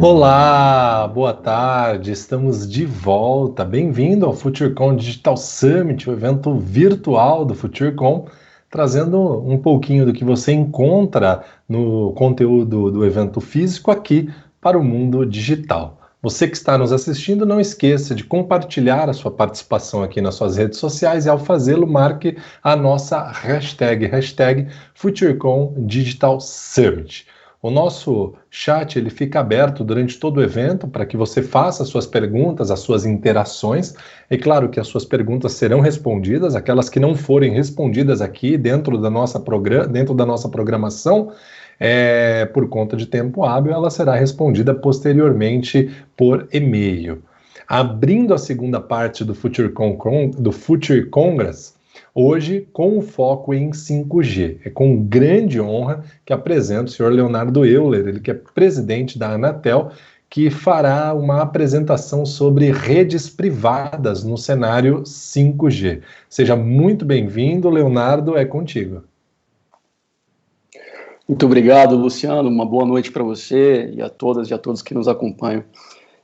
Olá, boa tarde, estamos de volta. Bem-vindo ao FutureCon Digital Summit, o evento virtual do FutureCon, trazendo um pouquinho do que você encontra no conteúdo do evento físico aqui para o mundo digital. Você que está nos assistindo, não esqueça de compartilhar a sua participação aqui nas suas redes sociais e ao fazê-lo, marque a nossa hashtag FutureCon Digital Summit. O nosso chat ele fica aberto durante todo o evento para que você faça as suas perguntas, as suas interações. É claro que as suas perguntas serão respondidas, aquelas que não forem respondidas aqui dentro da nossa programação, por conta de tempo hábil, ela será respondida posteriormente por e-mail. Abrindo a segunda parte do Future Congress, hoje com o foco em 5G. É com grande honra que apresento o senhor Leonardo Euler, ele que é presidente da Anatel, que fará uma apresentação sobre redes privadas no cenário 5G. Seja muito bem-vindo, Leonardo, é contigo. Muito obrigado, Luciano. Uma boa noite para você e a todas e a todos que nos acompanham.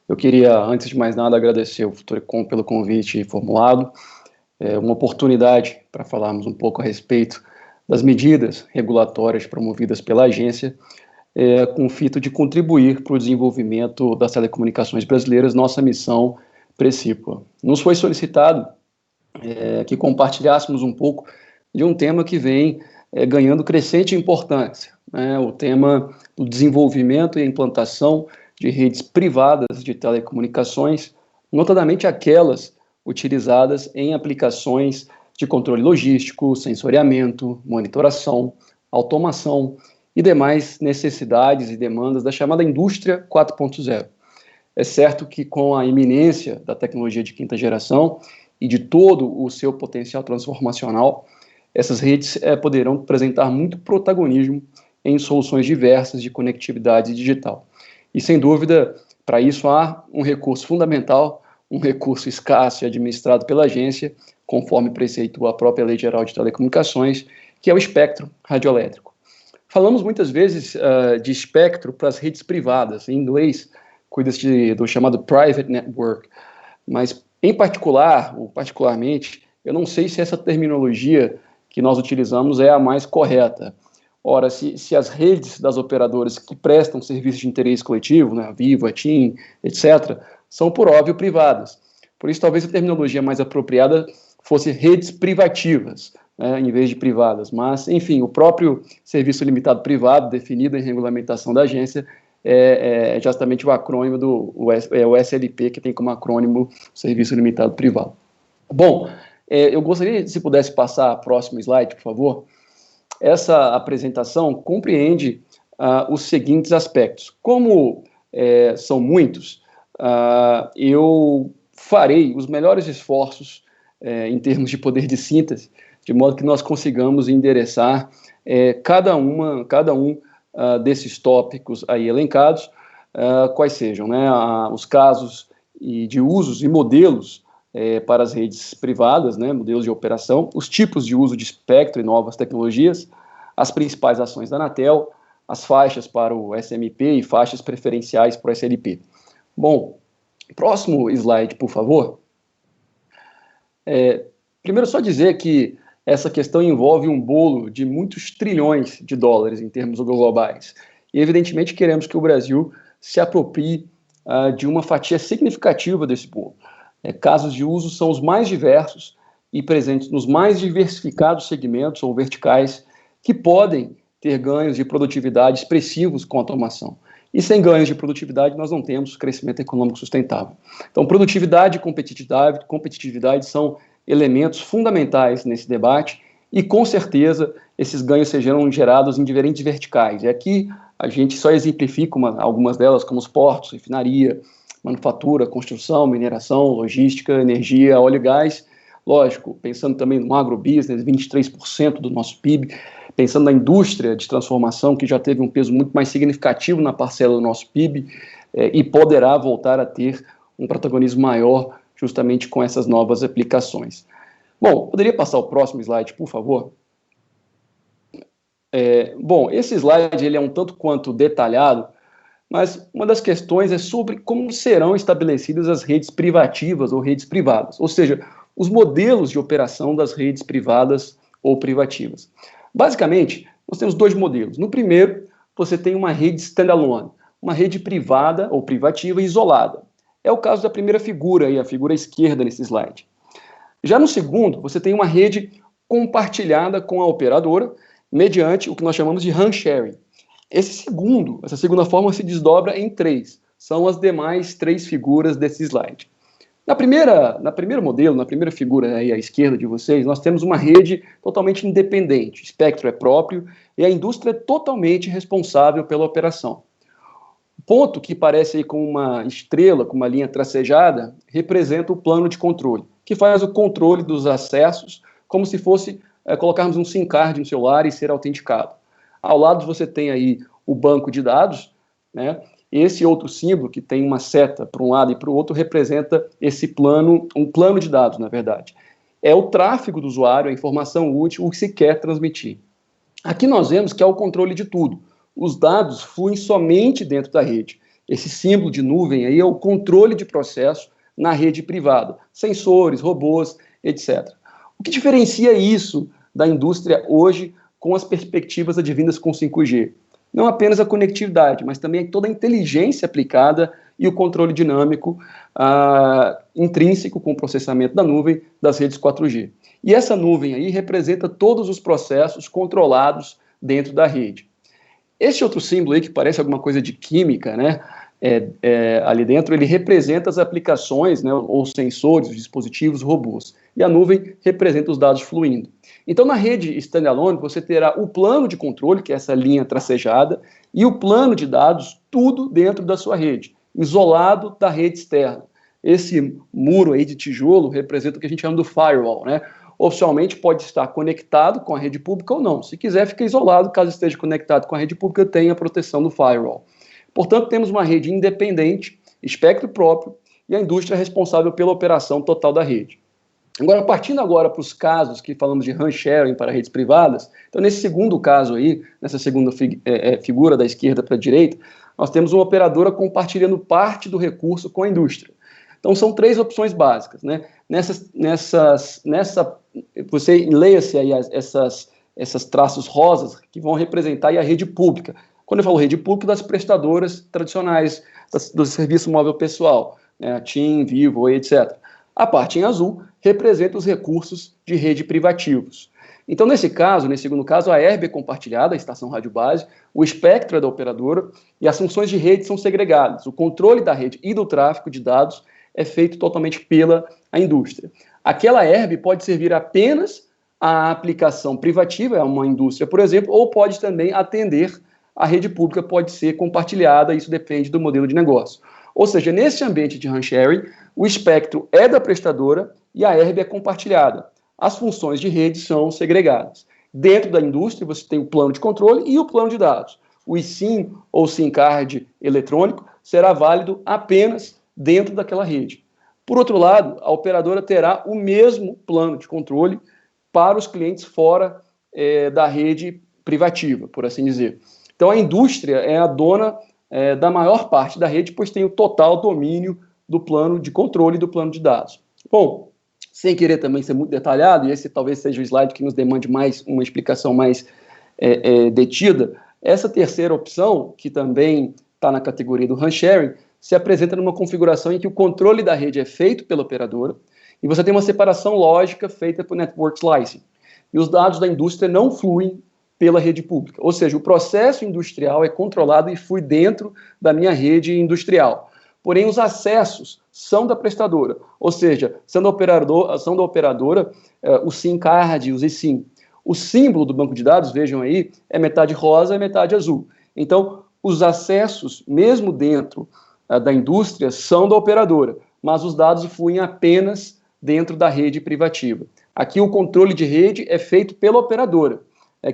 Eu queria, antes de mais nada, agradecer ao FutureCon pelo convite formulado. É uma oportunidade para falarmos um pouco a respeito das medidas regulatórias promovidas pela agência, com o fito de contribuir para o desenvolvimento das telecomunicações brasileiras, nossa missão precípua. Nos foi solicitado que compartilhássemos um pouco de um tema que vem ganhando crescente importância, né? O tema do desenvolvimento e implantação de redes privadas de telecomunicações, notadamente aquelas utilizadas em aplicações de controle logístico, sensoriamento, monitoração, automação e demais necessidades e demandas da chamada indústria 4.0. É certo que com a iminência da tecnologia de quinta geração e de todo o seu potencial transformacional, essas redes poderão apresentar muito protagonismo em soluções diversas de conectividade digital. E, sem dúvida, para isso há um recurso fundamental, um recurso escasso e administrado pela agência, conforme preceitua a própria Lei Geral de Telecomunicações, que é o espectro radioelétrico. Falamos muitas vezes de espectro para as redes privadas, em inglês, cuida-se do chamado private network, mas em particular, ou particularmente, eu não sei se essa terminologia que nós utilizamos é a mais correta. Ora, se as redes das operadoras que prestam serviços de interesse coletivo, né, a Vivo, a TIM, etc., são, por óbvio, privadas. Por isso, talvez a terminologia mais apropriada fosse redes privativas, né, em vez de privadas. Mas, enfim, o próprio serviço limitado privado, definido em regulamentação da agência, é justamente o acrônimo o SLP, que tem como acrônimo Serviço Limitado Privado. Bom, eu gostaria, se pudesse passar a próximo slide, por favor. Essa apresentação compreende os seguintes aspectos. Como são muitos, eu farei os melhores esforços em termos de poder de síntese, de modo que nós consigamos endereçar cada um desses tópicos aí elencados, quais sejam, né, os casos de usos e modelos para as redes privadas, né, modelos de operação, os tipos de uso de espectro e novas tecnologias, as principais ações da Anatel, as faixas para o SMP e faixas preferenciais para o SLP. Bom, próximo slide, por favor. Primeiro, só dizer que essa questão envolve um bolo de muitos trilhões de dólares em termos globais. E, evidentemente, queremos que o Brasil se aproprie de uma fatia significativa desse bolo. Casos de uso são os mais diversos e presentes nos mais diversificados segmentos ou verticais que podem ter ganhos de produtividade expressivos com a automação. E sem ganhos de produtividade, nós não temos crescimento econômico sustentável. Então, produtividade e competitividade são elementos fundamentais nesse debate e, com certeza, esses ganhos serão gerados em diferentes verticais. E aqui a gente só exemplifica algumas delas, como os portos, refinaria, manufatura, construção, mineração, logística, energia, óleo e gás. Lógico, pensando também no agrobusiness, 23% do nosso PIB, pensando na indústria de transformação, que já teve um peso muito mais significativo na parcela do nosso PIB e poderá voltar a ter um protagonismo maior justamente com essas novas aplicações. Bom, poderia passar o próximo slide, por favor? Bom, esse slide ele é um tanto quanto detalhado, mas uma das questões é sobre como serão estabelecidas as redes privativas ou redes privadas, ou seja, os modelos de operação das redes privadas ou privativas. Basicamente, nós temos dois modelos. No primeiro, você tem uma rede standalone, uma rede privada ou privativa isolada. É o caso da primeira figura, aí, a figura esquerda nesse slide. Já no segundo, você tem uma rede compartilhada com a operadora, mediante o que nós chamamos de RAN sharing. Essa segunda forma se desdobra em três. São as demais três figuras desse slide. Na primeiro modelo, na primeira figura aí à esquerda de vocês, nós temos uma rede totalmente independente. O espectro é próprio e a indústria é totalmente responsável pela operação. O ponto que parece aí com uma estrela, com uma linha tracejada, representa o plano de controle, que faz o controle dos acessos, como se fosse colocarmos um SIM card no celular e ser autenticado. Ao lado você tem aí o banco de dados, né? Esse outro símbolo, que tem uma seta para um lado e para o outro, representa esse plano, um plano de dados, na verdade. É o tráfego do usuário, a informação útil, o que se quer transmitir. Aqui nós vemos que é o controle de tudo. Os dados fluem somente dentro da rede. Esse símbolo de nuvem aí é o controle de processo na rede privada. Sensores, robôs, etc. O que diferencia isso da indústria hoje com as perspectivas advindas com 5G? Não apenas a conectividade, mas também toda a inteligência aplicada e o controle dinâmico intrínseco com o processamento da nuvem das redes 4G. E essa nuvem aí representa todos os processos controlados dentro da rede. Esse outro símbolo aí, que parece alguma coisa de química, né, ali dentro, ele representa as aplicações, né, ou sensores, dispositivos, robôs. E a nuvem representa os dados fluindo. Então, na rede standalone, você terá o plano de controle, que é essa linha tracejada, e o plano de dados, tudo dentro da sua rede, isolado da rede externa. Esse muro aí de tijolo representa o que a gente chama do firewall, né? Oficialmente pode estar conectado com a rede pública ou não. Se quiser, fica isolado. Caso esteja conectado com a rede pública, tem a proteção do firewall. Portanto, temos uma rede independente, espectro próprio, e a indústria é responsável pela operação total da rede. Agora, partindo agora para os casos que falamos de RAN sharing para redes privadas, então nesse segundo caso aí, nessa segunda figura da esquerda para a direita, nós temos uma operadora compartilhando parte do recurso com a indústria. Então são três opções básicas, né? Você leia-se aí essas traços rosas que vão representar aí a rede pública. Quando eu falo rede pública, das prestadoras tradicionais do serviço móvel pessoal, né? TIM, Vivo, etc. A parte em azul representa os recursos de rede privativos. Então, nesse segundo caso, a herb é compartilhada, a estação rádio base, o espectro é da operadora e as funções de rede são segregadas. O controle da rede e do tráfego de dados é feito totalmente pela indústria. Aquela herb pode servir apenas à aplicação privativa, é uma indústria, por exemplo, ou pode também atender a rede pública, pode ser compartilhada, isso depende do modelo de negócio. Ou seja, nesse ambiente de RAN sharing, o espectro é da prestadora e a herb é compartilhada. As funções de rede são segregadas. Dentro da indústria, você tem o plano de controle e o plano de dados. O eSIM ou SIM card eletrônico será válido apenas dentro daquela rede. Por outro lado, a operadora terá o mesmo plano de controle para os clientes fora da rede privativa, por assim dizer. Então, a indústria é a dona da maior parte da rede, pois tem o total domínio do plano de controle e do plano de dados. Bom, sem querer também ser muito detalhado, e esse talvez seja o slide que nos demande mais uma explicação mais detida, essa terceira opção, que também está na categoria do RAN sharing, se apresenta numa configuração em que o controle da rede é feito pela operadora e você tem uma separação lógica feita por Network Slicing. E os dados da indústria não fluem pela rede pública. Ou seja, o processo industrial é controlado e flui dentro da minha rede industrial. Porém, os acessos são da prestadora. Ou seja, são da operadora o SIM card, os eSIM. O símbolo do banco de dados, vejam aí, é metade rosa e metade azul. Então, os acessos, mesmo dentro da indústria, são da operadora, mas os dados fluem apenas dentro da rede privativa. Aqui o controle de rede é feito pela operadora,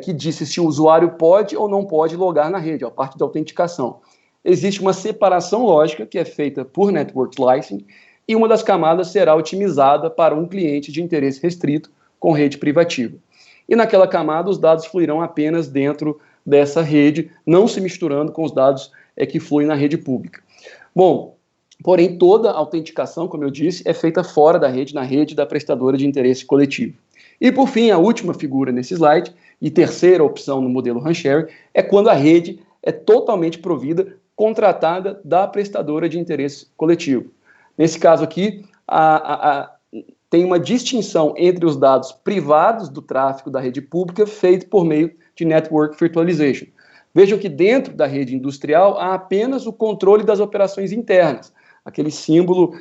que diz se o usuário pode ou não pode logar na rede, a parte da autenticação. Existe uma separação lógica que é feita por Network Slicing e uma das camadas será otimizada para um cliente de interesse restrito com rede privativa. E naquela camada os dados fluirão apenas dentro dessa rede, não se misturando com os dados que flui na rede pública. Bom, porém, toda a autenticação, como eu disse, é feita fora da rede, na rede da prestadora de interesse coletivo. E, por fim, a última figura nesse slide, e terceira opção no modelo RAN-sharing, é quando a rede é totalmente provida, contratada da prestadora de interesse coletivo. Nesse caso aqui, tem uma distinção entre os dados privados do tráfego da rede pública feito por meio de Network Virtualization. Vejam que dentro da rede industrial há apenas o controle das operações internas, aquele símbolo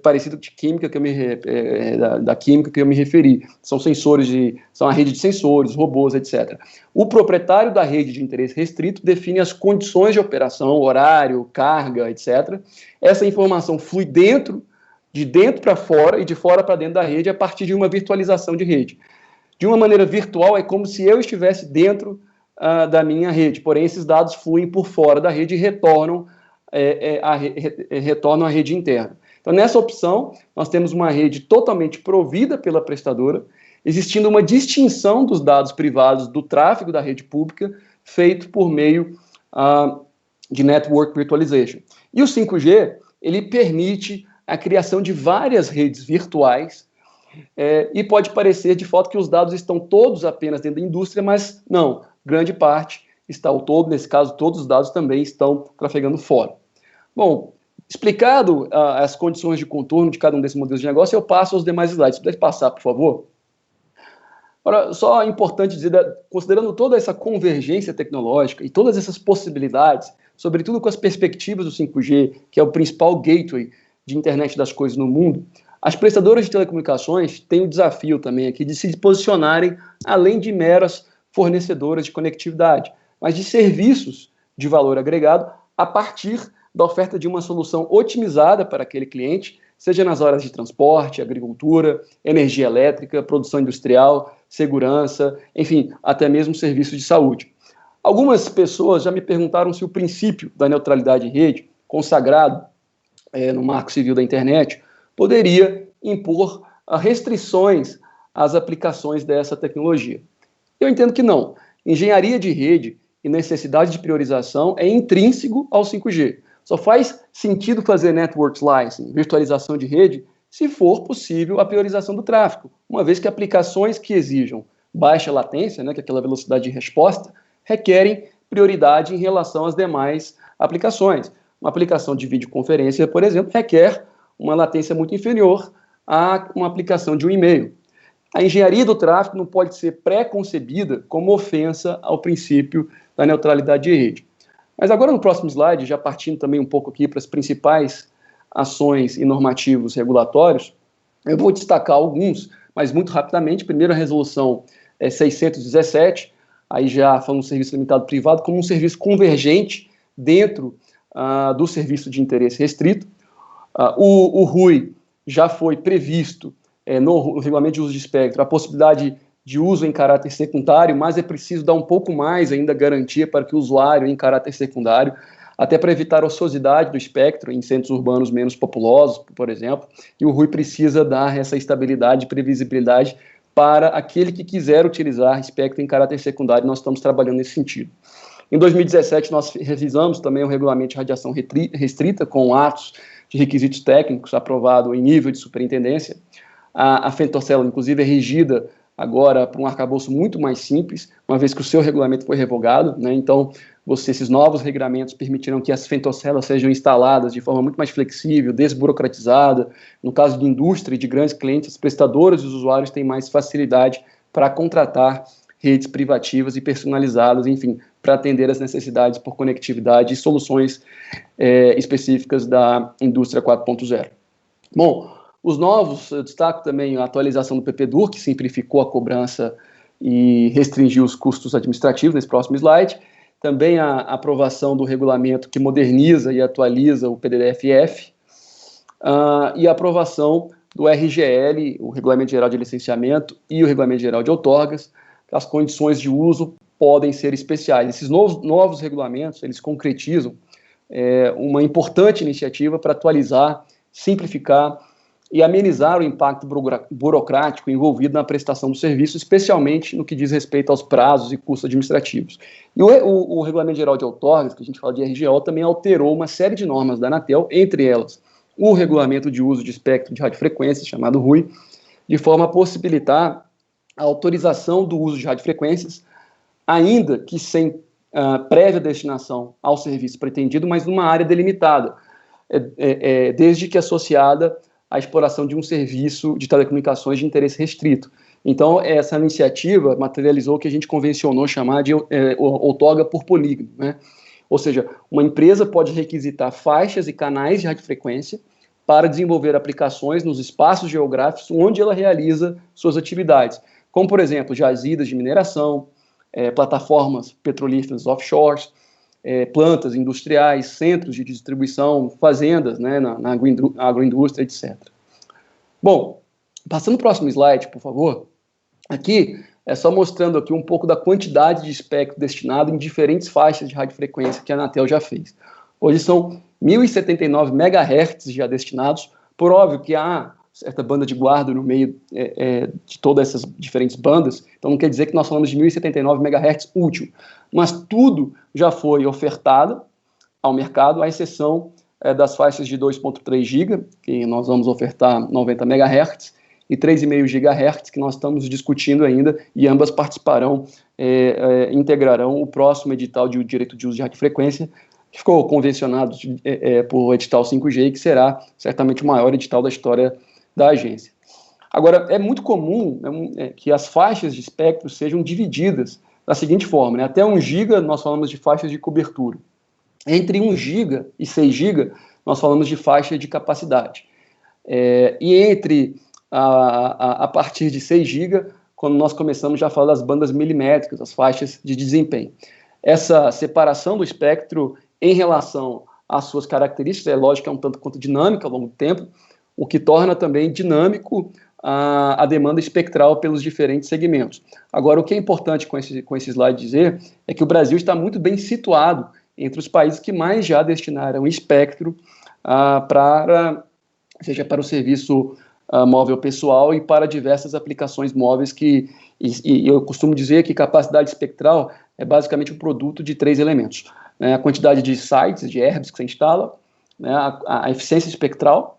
parecido de química da química que eu me referi. São a rede de sensores, robôs, etc. O proprietário da rede de interesse restrito define as condições de operação, horário, carga, etc. Essa informação flui de dentro para fora e de fora para dentro da rede a partir de uma virtualização de rede. De uma maneira virtual, é como se eu estivesse dentro da minha rede, porém esses dados fluem por fora da rede e retornam à rede interna. Então, nessa opção, nós temos uma rede totalmente provida pela prestadora, existindo uma distinção dos dados privados do tráfego da rede pública, feito por meio de Network Virtualization. E o 5G, ele permite a criação de várias redes virtuais, e pode parecer, de fato, que os dados estão todos apenas dentro da indústria, mas não, grande parte está ao todo, nesse caso, todos os dados também estão trafegando fora. Bom, explicado as condições de contorno de cada um desses modelos de negócio, eu passo aos demais slides. Se puder passar, por favor. Agora, só é importante dizer, considerando toda essa convergência tecnológica e todas essas possibilidades, sobretudo com as perspectivas do 5G, que é o principal gateway de internet das coisas no mundo, as prestadoras de telecomunicações têm o desafio também aqui de se posicionarem além de meras fornecedoras de conectividade, mas de serviços de valor agregado a partir da oferta de uma solução otimizada para aquele cliente, seja nas áreas de transporte, agricultura, energia elétrica, produção industrial, segurança, enfim, até mesmo serviços de saúde. Algumas pessoas já me perguntaram se o princípio da neutralidade de rede, consagrado no Marco Civil da Internet, poderia impor restrições às aplicações dessa tecnologia. Eu entendo que não. Engenharia de rede e necessidade de priorização é intrínseco ao 5G. Só faz sentido fazer network slicing, virtualização de rede, se for possível a priorização do tráfego, uma vez que aplicações que exijam baixa latência, que é aquela velocidade de resposta, requerem prioridade em relação às demais aplicações. Uma aplicação de videoconferência, por exemplo, requer uma latência muito inferior a uma aplicação de um e-mail. A engenharia do tráfego não pode ser pré-concebida como ofensa ao princípio da neutralidade de rede. Mas agora no próximo slide, já partindo também um pouco aqui para as principais ações e normativos regulatórios, eu vou destacar alguns, mas muito rapidamente. Primeiro, a resolução 617, aí já falando um serviço limitado privado como um serviço convergente dentro do serviço de interesse restrito. O RUI já foi previsto no regulamento de uso de espectro a possibilidade de uso em caráter secundário, mas é preciso dar um pouco mais ainda garantia para que o usuário em caráter secundário, até para evitar a ociosidade do espectro em centros urbanos menos populosos, por exemplo, e o RUI precisa dar essa estabilidade e previsibilidade para aquele que quiser utilizar espectro em caráter secundário. Nós estamos trabalhando nesse sentido. Em 2017, nós revisamos também o regulamento de radiação restrita com atos de requisitos técnicos aprovado em nível de superintendência. A Fentocela, inclusive, é regida agora por um arcabouço muito mais simples, uma vez que o seu regulamento foi revogado, Então, esses novos regulamentos permitirão que as Fentocelas sejam instaladas de forma muito mais flexível, desburocratizada. No caso de indústria e de grandes clientes, os prestadores e os usuários têm mais facilidade para contratar redes privativas e personalizadas, enfim, para atender às necessidades por conectividade e soluções específicas da indústria 4.0. Bom, os novos, eu destaco também a atualização do PPDUR, que simplificou a cobrança e restringiu os custos administrativos, nesse próximo slide. Também a aprovação do regulamento que moderniza e atualiza o PDD-FF, e a aprovação do RGL, o Regulamento Geral de Licenciamento, e o Regulamento Geral de Outorgas. As condições de uso podem ser especiais. Esses novos regulamentos, eles concretizam uma importante iniciativa para atualizar, simplificar e amenizar o impacto burocrático envolvido na prestação do serviço, especialmente no que diz respeito aos prazos e custos administrativos. E o Regulamento Geral de Outorgas, que a gente fala de RGO, também alterou uma série de normas da Anatel, entre elas o Regulamento de Uso de Espectro de Radiofrequências, chamado RUI, de forma a possibilitar a autorização do uso de radiofrequências, ainda que sem prévia destinação ao serviço pretendido, mas numa área delimitada, desde que associada à exploração de um serviço de telecomunicações de interesse restrito. Então, essa iniciativa materializou o que a gente convencionou chamar de outorga por polígono, né? Ou seja, uma empresa pode requisitar faixas e canais de radiofrequência para desenvolver aplicações nos espaços geográficos onde ela realiza suas atividades, como, por exemplo, jazidas de mineração, plataformas petrolíferas offshore, plantas industriais, centros de distribuição, fazendas, né, na agroindústria, etc. Bom, passando para o próximo slide, por favor. Aqui é só mostrando aqui um pouco da quantidade de espectro destinado em diferentes faixas de radiofrequência que a Anatel já fez. Hoje são 1.079 MHz já destinados, por óbvio que há certa banda de guarda no meio de todas essas diferentes bandas, então não quer dizer que nós falamos de 1.079 MHz útil, mas tudo já foi ofertado ao mercado, à exceção das faixas de 2.3 GB, que nós vamos ofertar 90 MHz, e 3,5 GHz, que nós estamos discutindo ainda, e ambas participarão, integrarão o próximo edital de direito de uso de radiofrequência, que ficou convencionado por edital 5G, que será certamente o maior edital da história da agência. Agora, é muito comum que as faixas de espectro sejam divididas da seguinte forma, né? Até 1 GB nós falamos de faixas de cobertura. Entre 1 GB e 6 GB nós falamos de faixa de capacidade. E entre a partir de 6 GB, quando nós começamos já a falar das bandas milimétricas, as faixas de desempenho. Essa separação do espectro em relação às suas características, lógico que é um tanto quanto dinâmica ao longo do tempo, o que torna também dinâmico a demanda espectral pelos diferentes segmentos. Agora, o que é importante com esse slide dizer é que o Brasil está muito bem situado entre os países que mais já destinaram espectro seja para o serviço móvel pessoal e para diversas aplicações móveis e eu costumo dizer que capacidade espectral é basicamente um produto de 3 elementos, né? A quantidade de sites, de herbs que você instala, né? a eficiência espectral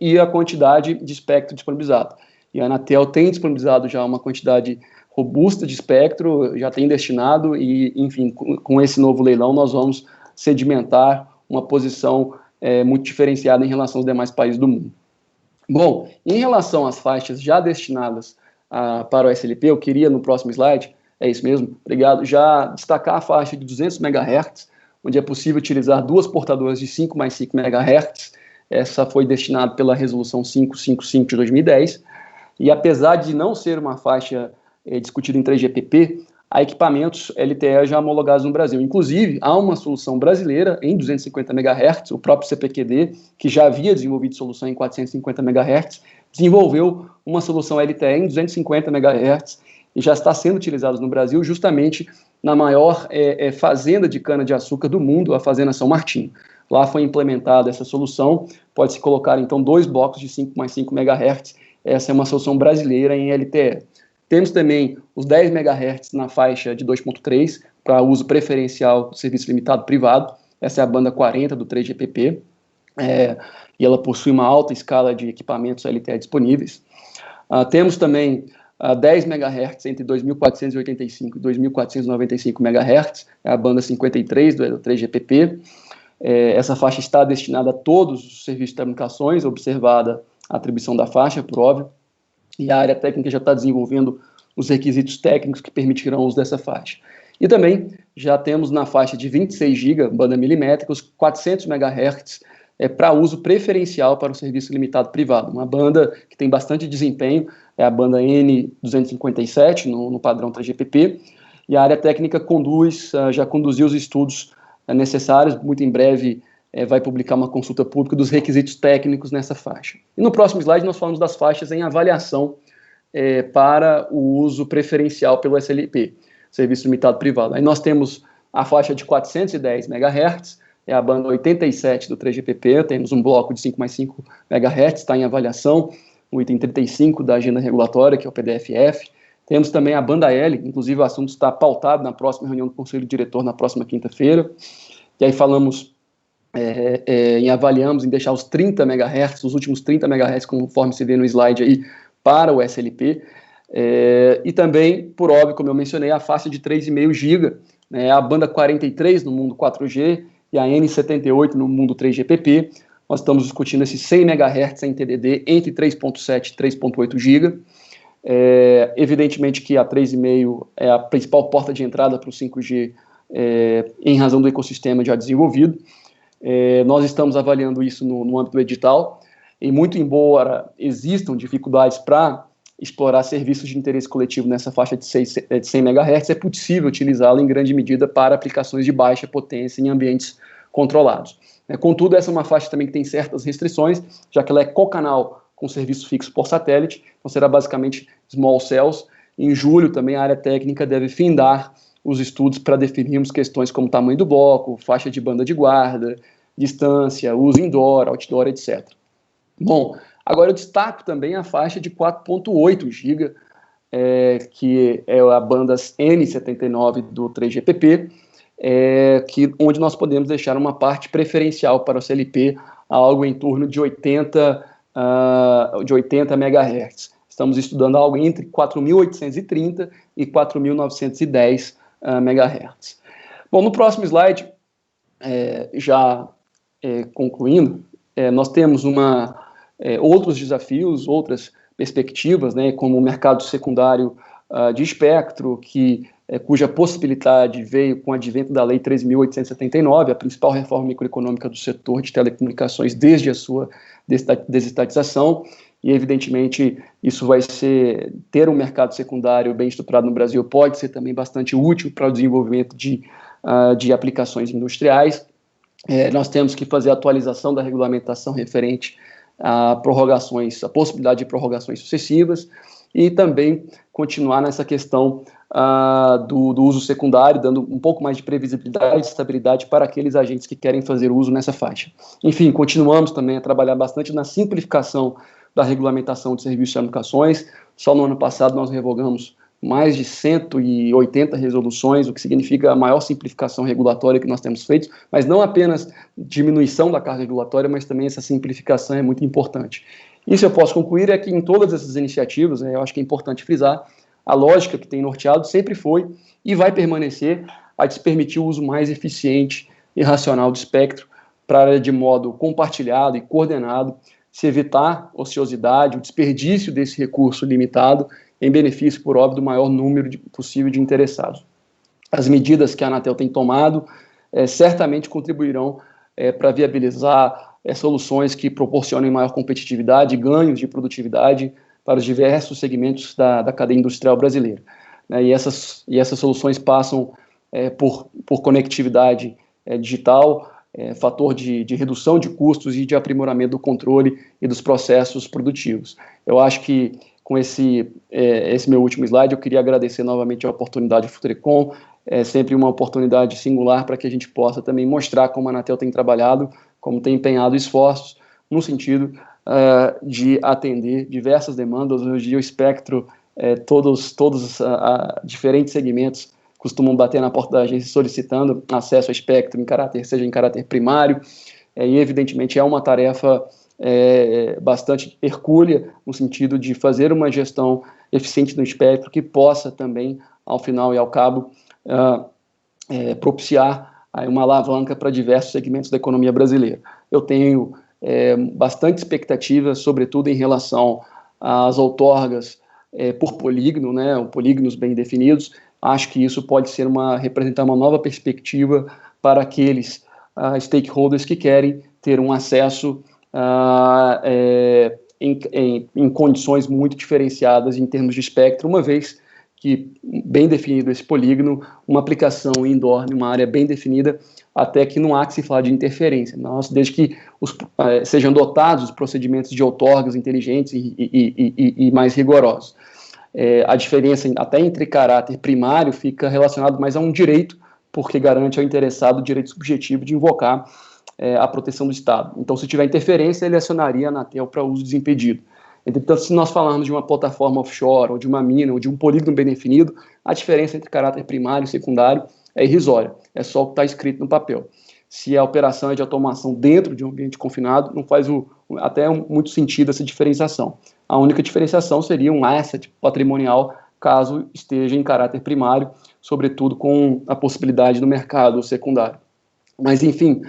e a quantidade de espectro disponibilizado. E a Anatel tem disponibilizado já uma quantidade robusta de espectro, já tem destinado e, enfim, com esse novo leilão nós vamos sedimentar uma posição muito diferenciada em relação aos demais países do mundo. Bom, em relação às faixas já destinadas para o SLP, eu queria no próximo slide, é isso mesmo, obrigado, já destacar a faixa de 200 MHz, onde é possível utilizar 2 portadoras de 5 mais 5 MHz, essa foi destinada pela resolução 555 de 2010, e apesar de não ser uma faixa discutida em 3GPP, há equipamentos LTE já homologados no Brasil. Inclusive, há uma solução brasileira em 250 MHz, o próprio CPQD, que já havia desenvolvido solução em 450 MHz, desenvolveu uma solução LTE em 250 MHz e já está sendo utilizado no Brasil justamente na maior fazenda de cana-de-açúcar do mundo, a Fazenda São Martinho. Lá foi implementada essa solução, pode-se colocar então 2 blocos de 5 mais 5 MHz, essa é uma solução brasileira em LTE. Temos também os 10 MHz na faixa de 2.3 para uso preferencial do serviço limitado privado. Essa é a banda 40 do 3GPP. E ela possui uma alta escala de equipamentos LTE disponíveis. Temos também 10 MHz entre 2.485 e 2.495 MHz, é a banda 53 do 3GPP. Essa faixa está destinada a todos os serviços de telecomunicações, observada a atribuição da faixa, por óbvio. E a área técnica já está desenvolvendo os requisitos técnicos que permitirão o uso dessa faixa. E também já temos na faixa de 26 GB, banda milimétrica, os 400 MHz para uso preferencial para o serviço limitado privado. Uma banda que tem bastante desempenho, é a banda N257, no padrão 3GPP, e a área técnica já conduziu os estudos necessários, muito em breve vai publicar uma consulta pública dos requisitos técnicos nessa faixa. E no próximo slide nós falamos das faixas em avaliação para o uso preferencial pelo SLP, Serviço Limitado Privado. Aí nós temos a faixa de 410 MHz, é a banda 87 do 3GPP, temos um bloco de 5x5 MHz, está em avaliação, o item 35 da agenda regulatória, que é o PDFF. Temos também a banda L, inclusive o assunto está pautado na próxima reunião do Conselho Diretor, na próxima quinta-feira, e aí falamos avaliamos em deixar os 30 MHz, os últimos 30 MHz, conforme se vê no slide aí, para o SLP, e também, por óbvio, como eu mencionei, a faixa de 3,5 GB, né, a banda 43 no mundo 4G e a N78 no mundo 3GPP. Nós estamos discutindo esses 100 MHz em TDD entre 3.7 e 3.8 GB. Evidentemente que a 3,5 é a principal porta de entrada para o 5G em razão do ecossistema já desenvolvido. Nós estamos avaliando isso no âmbito do edital, e muito embora existam dificuldades para explorar serviços de interesse coletivo nessa faixa de 100 MHz, é possível utilizá-la em grande medida para aplicações de baixa potência em ambientes controlados. Contudo, essa é uma faixa também que tem certas restrições, já que ela é cocanal com serviço fixo por satélite, então será basicamente small cells. Em julho também a área técnica deve findar os estudos para definirmos questões como tamanho do bloco, faixa de banda de guarda, distância, uso indoor, outdoor, etc. Bom, agora eu destaco também a faixa de 4.8 GB, que é a banda N79 do 3GPP, onde nós podemos deixar uma parte preferencial para o CLP, algo em torno de 80 MHz. Estamos estudando algo entre 4.830 e 4.910 MHz. Bom, no próximo slide, concluindo, nós temos outros desafios, outras perspectivas, né, como o mercado secundário de espectro, cuja possibilidade veio com o advento da Lei 3.879, a principal reforma microeconômica do setor de telecomunicações desde a sua desestatização, e evidentemente isso vai ter um mercado secundário bem estruturado no Brasil pode ser também bastante útil para o desenvolvimento de aplicações industriais. Nós temos que fazer a atualização da regulamentação referente a possibilidade de prorrogações sucessivas, e também continuar nessa questão do uso secundário, dando um pouco mais de previsibilidade e estabilidade para aqueles agentes que querem fazer uso nessa faixa. Enfim, continuamos também a trabalhar bastante na simplificação da regulamentação de serviços de comunicações. Só no ano passado nós revogamos mais de 180 resoluções, o que significa a maior simplificação regulatória que nós temos feito, mas não apenas diminuição da carga regulatória, mas também essa simplificação é muito importante. Isso eu posso concluir é que em todas essas iniciativas, eu acho que é importante frisar, a lógica que tem norteado sempre foi e vai permanecer a de se permitir o uso mais eficiente e racional do espectro para, de modo compartilhado e coordenado, se evitar ociosidade, o desperdício desse recurso limitado em benefício, por óbvio, do maior número possível de interessados. As medidas que a Anatel tem tomado certamente contribuirão para viabilizar soluções que proporcionem maior competitividade e ganhos de produtividade para os diversos segmentos da cadeia industrial brasileira. E essas soluções passam por conectividade digital, fator de redução de custos e de aprimoramento do controle e dos processos produtivos. Eu acho que com esse meu último slide, eu queria agradecer novamente a oportunidade do Futurecom, sempre uma oportunidade singular para que a gente possa também mostrar como a Anatel tem trabalhado, como tem empenhado esforços no sentido de atender diversas demandas. Hoje o espectro, todos diferentes segmentos costumam bater na porta da agência solicitando acesso ao espectro seja em caráter primário, e evidentemente é uma tarefa bastante hercúlea, no sentido de fazer uma gestão eficiente do espectro que possa também, ao final e ao cabo, propiciar uma alavanca para diversos segmentos da economia brasileira. Eu tenho bastante expectativa, sobretudo em relação às outorgas por polígono, polígonos bem definidos. Acho que isso pode representar uma nova perspectiva para aqueles stakeholders que querem ter um acesso em condições muito diferenciadas em termos de espectro, uma vez que, bem definido esse polígono, uma aplicação indoor numa área bem definida, até que não há que se falar de interferência. Desde que sejam dotados os procedimentos de outorgas inteligentes e mais rigorosos. A diferença até entre caráter primário fica relacionado mais a um direito porque garante ao interessado o direito subjetivo de invocar a proteção do Estado. Então, se tiver interferência, ele acionaria a Anatel para uso desimpedido. Entretanto, se nós falarmos de uma plataforma offshore, ou de uma mina, ou de um polígono bem definido, a diferença entre caráter primário e secundário é irrisória, é só o que está escrito no papel. Se a operação é de automação dentro de um ambiente confinado, não faz muito sentido essa diferenciação. A única diferenciação seria um asset patrimonial, caso esteja em caráter primário, sobretudo com a possibilidade do mercado secundário. Mas, enfim,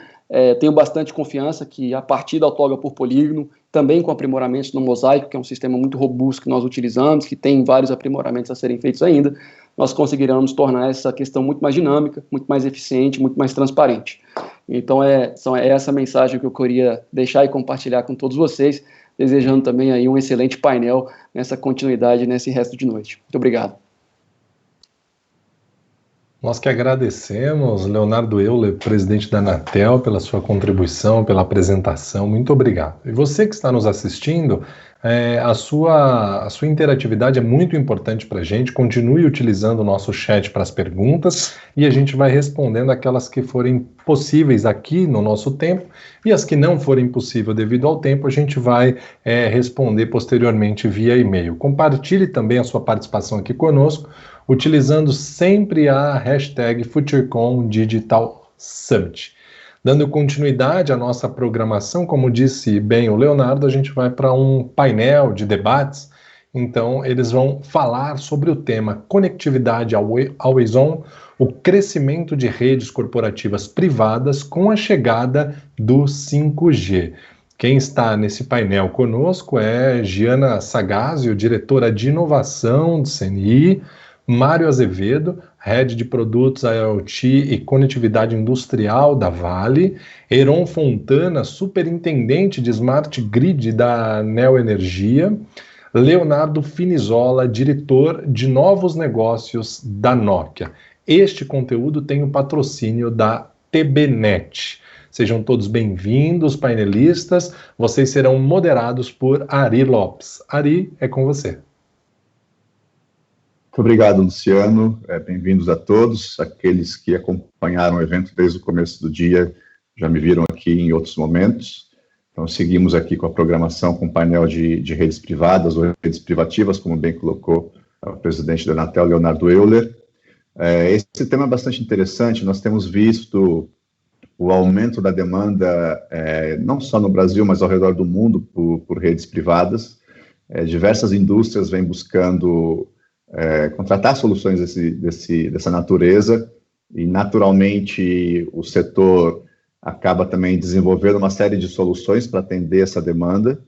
tenho bastante confiança que, a partir da outorga por polígono, também com aprimoramentos no Mosaico, que é um sistema muito robusto que nós utilizamos, que tem vários aprimoramentos a serem feitos ainda, nós conseguiremos tornar essa questão muito mais dinâmica, muito mais eficiente, muito mais transparente. Então, é essa mensagem que eu queria deixar e compartilhar com todos vocês, desejando também aí um excelente painel nessa continuidade, nesse resto de noite. Muito obrigado. Nós que agradecemos, Leonardo Euler, presidente da Anatel, pela sua contribuição, pela apresentação. Muito obrigado. E você que está nos assistindo, a sua interatividade é muito importante para a gente. Continue utilizando o nosso chat para as perguntas e a gente vai respondendo aquelas que forem possíveis aqui no nosso tempo, e as que não forem possíveis devido ao tempo, a gente vai responder posteriormente via e-mail. Compartilhe também a sua participação aqui conosco, utilizando sempre a hashtag FutureCon Digital Summit. Dando continuidade à nossa programação, como disse bem o Leonardo, a gente vai para um painel de debates. Então, eles vão falar sobre o tema Conectividade Always On, o crescimento de redes corporativas privadas com a chegada do 5G. Quem está nesse painel conosco é Giana Sagazio, diretora de inovação do CNI, Mário Azevedo, Head de Produtos IoT e Conectividade Industrial da Vale, Heron Fontana, Superintendente de Smart Grid da Neoenergia, Leonardo Finizola, Diretor de Novos Negócios da Nokia. Este conteúdo tem o patrocínio da TBNet. Sejam todos bem-vindos, painelistas. Vocês serão moderados por Ari Lopes. Ari, é com você. Muito obrigado, Luciano. Bem-vindos a todos. Aqueles que acompanharam o evento desde o começo do dia já me viram aqui em outros momentos. Então, seguimos aqui com a programação com o painel de redes privadas ou redes privativas, como bem colocou o presidente da Anatel, Leonardo Euler. Esse tema é bastante interessante. Nós temos visto o aumento da demanda, não só no Brasil, mas ao redor do mundo, por redes privadas. Diversas indústrias vêm buscando contratar soluções dessa natureza, e naturalmente o setor acaba também desenvolvendo uma série de soluções para atender essa demanda.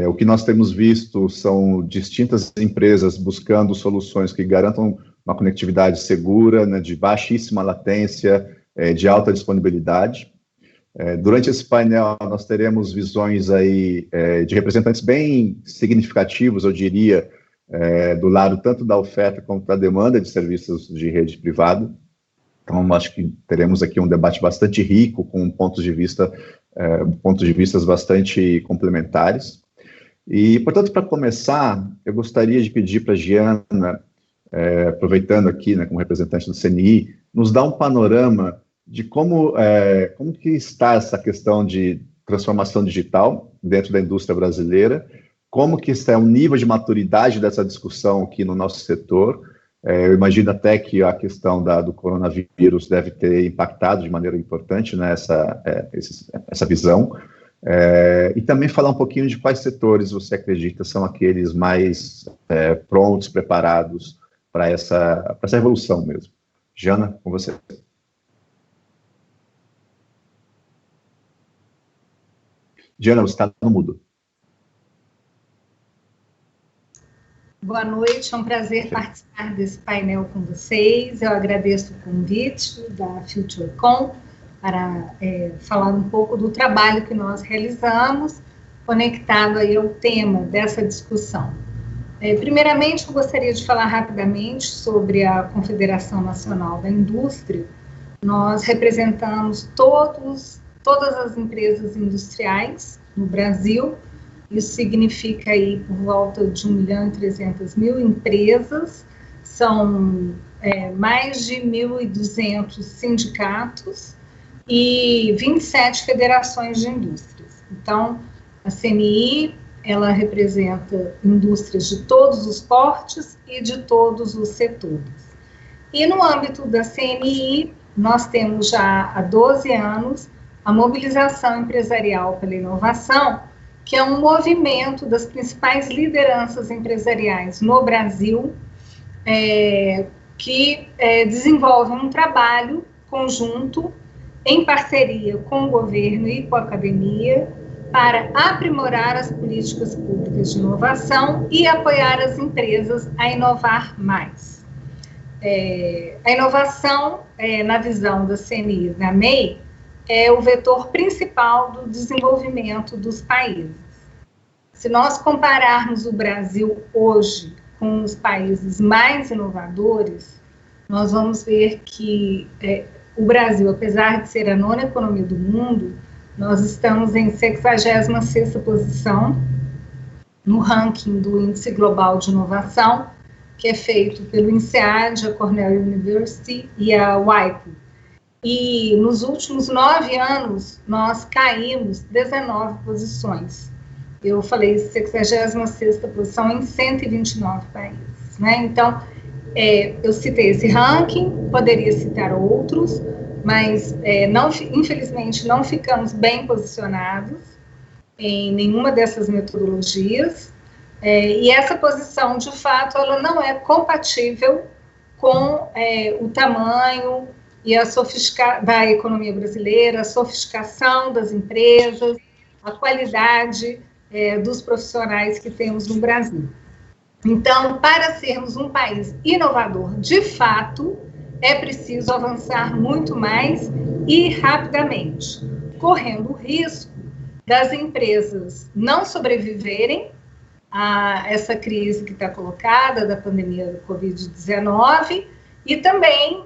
O que nós temos visto são distintas empresas buscando soluções que garantam uma conectividade segura, né, de baixíssima latência, de alta disponibilidade. Durante esse painel nós teremos visões aí de representantes bem significativos, eu diria, do lado tanto da oferta quanto da demanda de serviços de rede privada. Então, acho que teremos aqui um debate bastante rico, com pontos de vista bastante complementares. E, portanto, para começar, eu gostaria de pedir para a Giana, aproveitando aqui, né, como representante do CNI, nos dar um panorama de como que está essa questão de transformação digital dentro da indústria brasileira, como que está o nível de maturidade dessa discussão aqui no nosso setor. Eu imagino até que a questão do coronavírus deve ter impactado de maneira importante, né, essa visão. E também falar um pouquinho de quais setores você acredita são aqueles mais prontos, preparados para essa evolução mesmo. Jana, com você. Jana, você está no mudo. Boa noite, é um prazer participar desse painel com vocês. Eu agradeço o convite da FutureCon para falar um pouco do trabalho que nós realizamos, conectado aí ao tema dessa discussão. Primeiramente, eu gostaria de falar rapidamente sobre a Confederação Nacional da Indústria. Nós representamos todas as empresas industriais no Brasil. Isso significa aí por volta de 1.300.000 empresas, são mais de 1.200 sindicatos e 27 federações de indústrias. Então, a CNI, ela representa indústrias de todos os portes e de todos os setores. E no âmbito da CNI, nós temos já há 12 anos a Mobilização Empresarial pela Inovação, que é um movimento das principais lideranças empresariais no Brasil, que desenvolve um trabalho conjunto, em parceria com o governo e com a academia, para aprimorar as políticas públicas de inovação e apoiar as empresas a inovar mais. A inovação, na visão da CNI e da MEI, é o vetor principal do desenvolvimento dos países. Se nós compararmos o Brasil hoje com os países mais inovadores, nós vamos ver que o Brasil, apesar de ser a 9ª economia do mundo, nós estamos em 66ª posição no ranking do Índice Global de Inovação, que é feito pelo INSEAD, a Cornell University e a WIPO. E nos últimos 9 anos, nós caímos 19 posições. Eu falei 66ª posição em 129 países, né? Então, eu citei esse ranking, poderia citar outros, mas infelizmente não ficamos bem posicionados em nenhuma dessas metodologias, e essa posição, de fato, ela não é compatível com o tamanho e da economia brasileira, a sofisticação das empresas, a qualidade dos profissionais que temos no Brasil. Então, para sermos um país inovador de fato, é preciso avançar muito mais e rapidamente, correndo o risco das empresas não sobreviverem a essa crise que está colocada, da pandemia do Covid-19, e também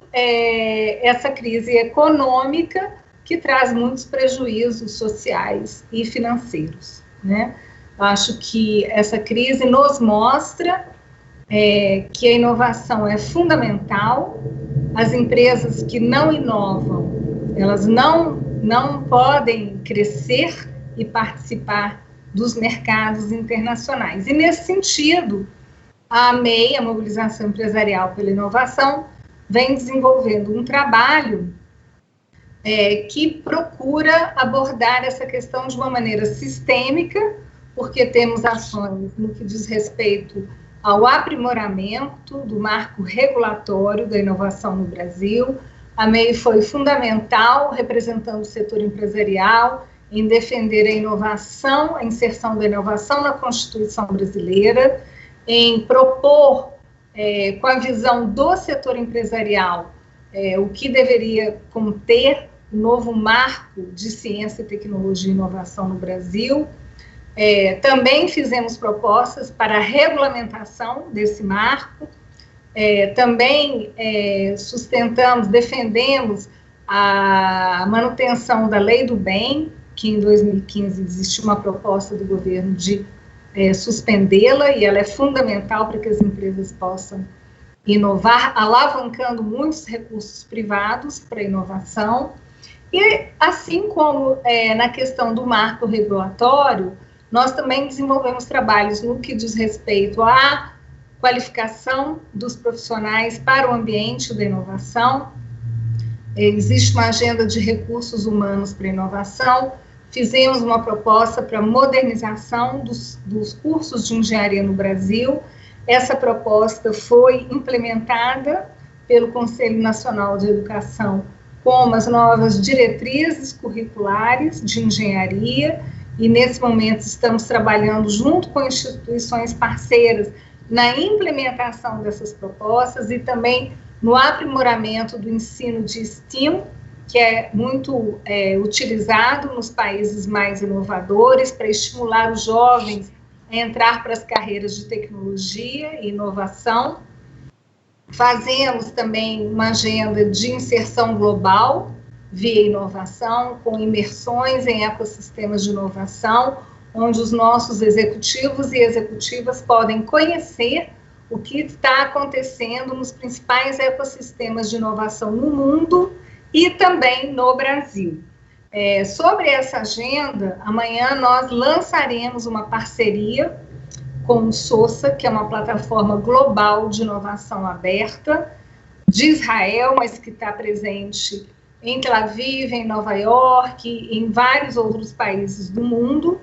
essa crise econômica que traz muitos prejuízos sociais e financeiros, né? Eu acho que essa crise nos mostra que a inovação é fundamental. As empresas que não inovam, elas não podem crescer e participar dos mercados internacionais. E, nesse sentido, a MEI, a Mobilização Empresarial pela Inovação, vem desenvolvendo um trabalho que procura abordar essa questão de uma maneira sistêmica, porque temos ações no que diz respeito ao aprimoramento do marco regulatório da inovação no Brasil. A MEI foi fundamental, representando o setor empresarial, em defender a inovação, a inserção da inovação na Constituição brasileira, em propor, com a visão do setor empresarial, o que deveria conter o novo marco de ciência, tecnologia e inovação no Brasil. Também fizemos propostas para a regulamentação desse marco, também sustentamos, defendemos a manutenção da Lei do Bem, que em 2015 existiu uma proposta do governo de suspendê-la, e ela é fundamental para que as empresas possam inovar, alavancando muitos recursos privados para a inovação. E assim como na questão do marco regulatório, nós também desenvolvemos trabalhos no que diz respeito à qualificação dos profissionais para o ambiente da inovação. Existe uma agenda de recursos humanos para a inovação. Fizemos uma proposta para modernização dos cursos de engenharia no Brasil. Essa proposta foi implementada pelo Conselho Nacional de Educação com as novas diretrizes curriculares de engenharia, e nesse momento estamos trabalhando junto com instituições parceiras na implementação dessas propostas e também no aprimoramento do ensino de STEAM, que é muito utilizado nos países mais inovadores, para estimular os jovens a entrar para as carreiras de tecnologia e inovação. Fazemos também uma agenda de inserção global via inovação, com imersões em ecossistemas de inovação, onde os nossos executivos e executivas podem conhecer o que está acontecendo nos principais ecossistemas de inovação no mundo e também no Brasil. Sobre essa agenda, amanhã nós lançaremos uma parceria com o SOSA, que é uma plataforma global de inovação aberta de Israel, mas que está presente em Tel Aviv, em Nova York, em vários outros países do mundo,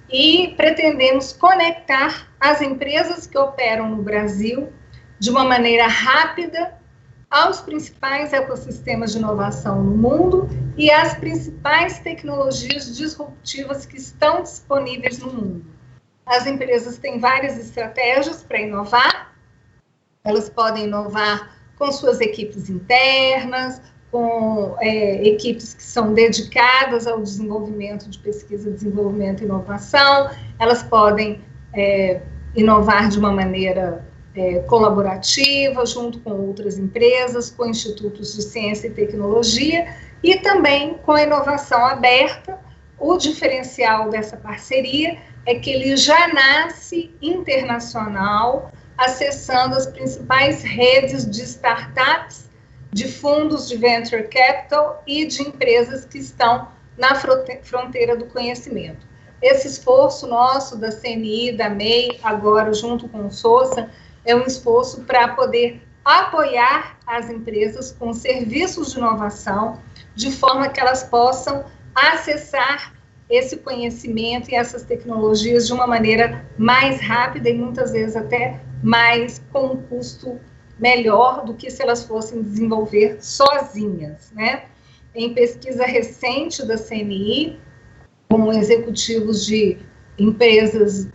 e pretendemos conectar as empresas que operam no Brasil de uma maneira rápida aos principais ecossistemas de inovação no mundo e às principais tecnologias disruptivas que estão disponíveis no mundo. As empresas têm várias estratégias para inovar, elas podem inovar com suas equipes internas, com equipes que são dedicadas ao desenvolvimento de pesquisa, desenvolvimento e inovação, elas podem inovar de uma maneira colaborativa, junto com outras empresas, com institutos de ciência e tecnologia, e também com a inovação aberta. O diferencial dessa parceria é que ele já nasce internacional, acessando as principais redes de startups, de fundos de venture capital e de empresas que estão na fronteira do conhecimento. Esse esforço nosso da CNI, da MEI, agora junto com o SOSA, é um esforço para poder apoiar as empresas com serviços de inovação, de forma que elas possam acessar esse conhecimento e essas tecnologias de uma maneira mais rápida e muitas vezes até mais com um custo melhor do que se elas fossem desenvolver sozinhas, né? Em pesquisa recente da CNI, com executivos de empresas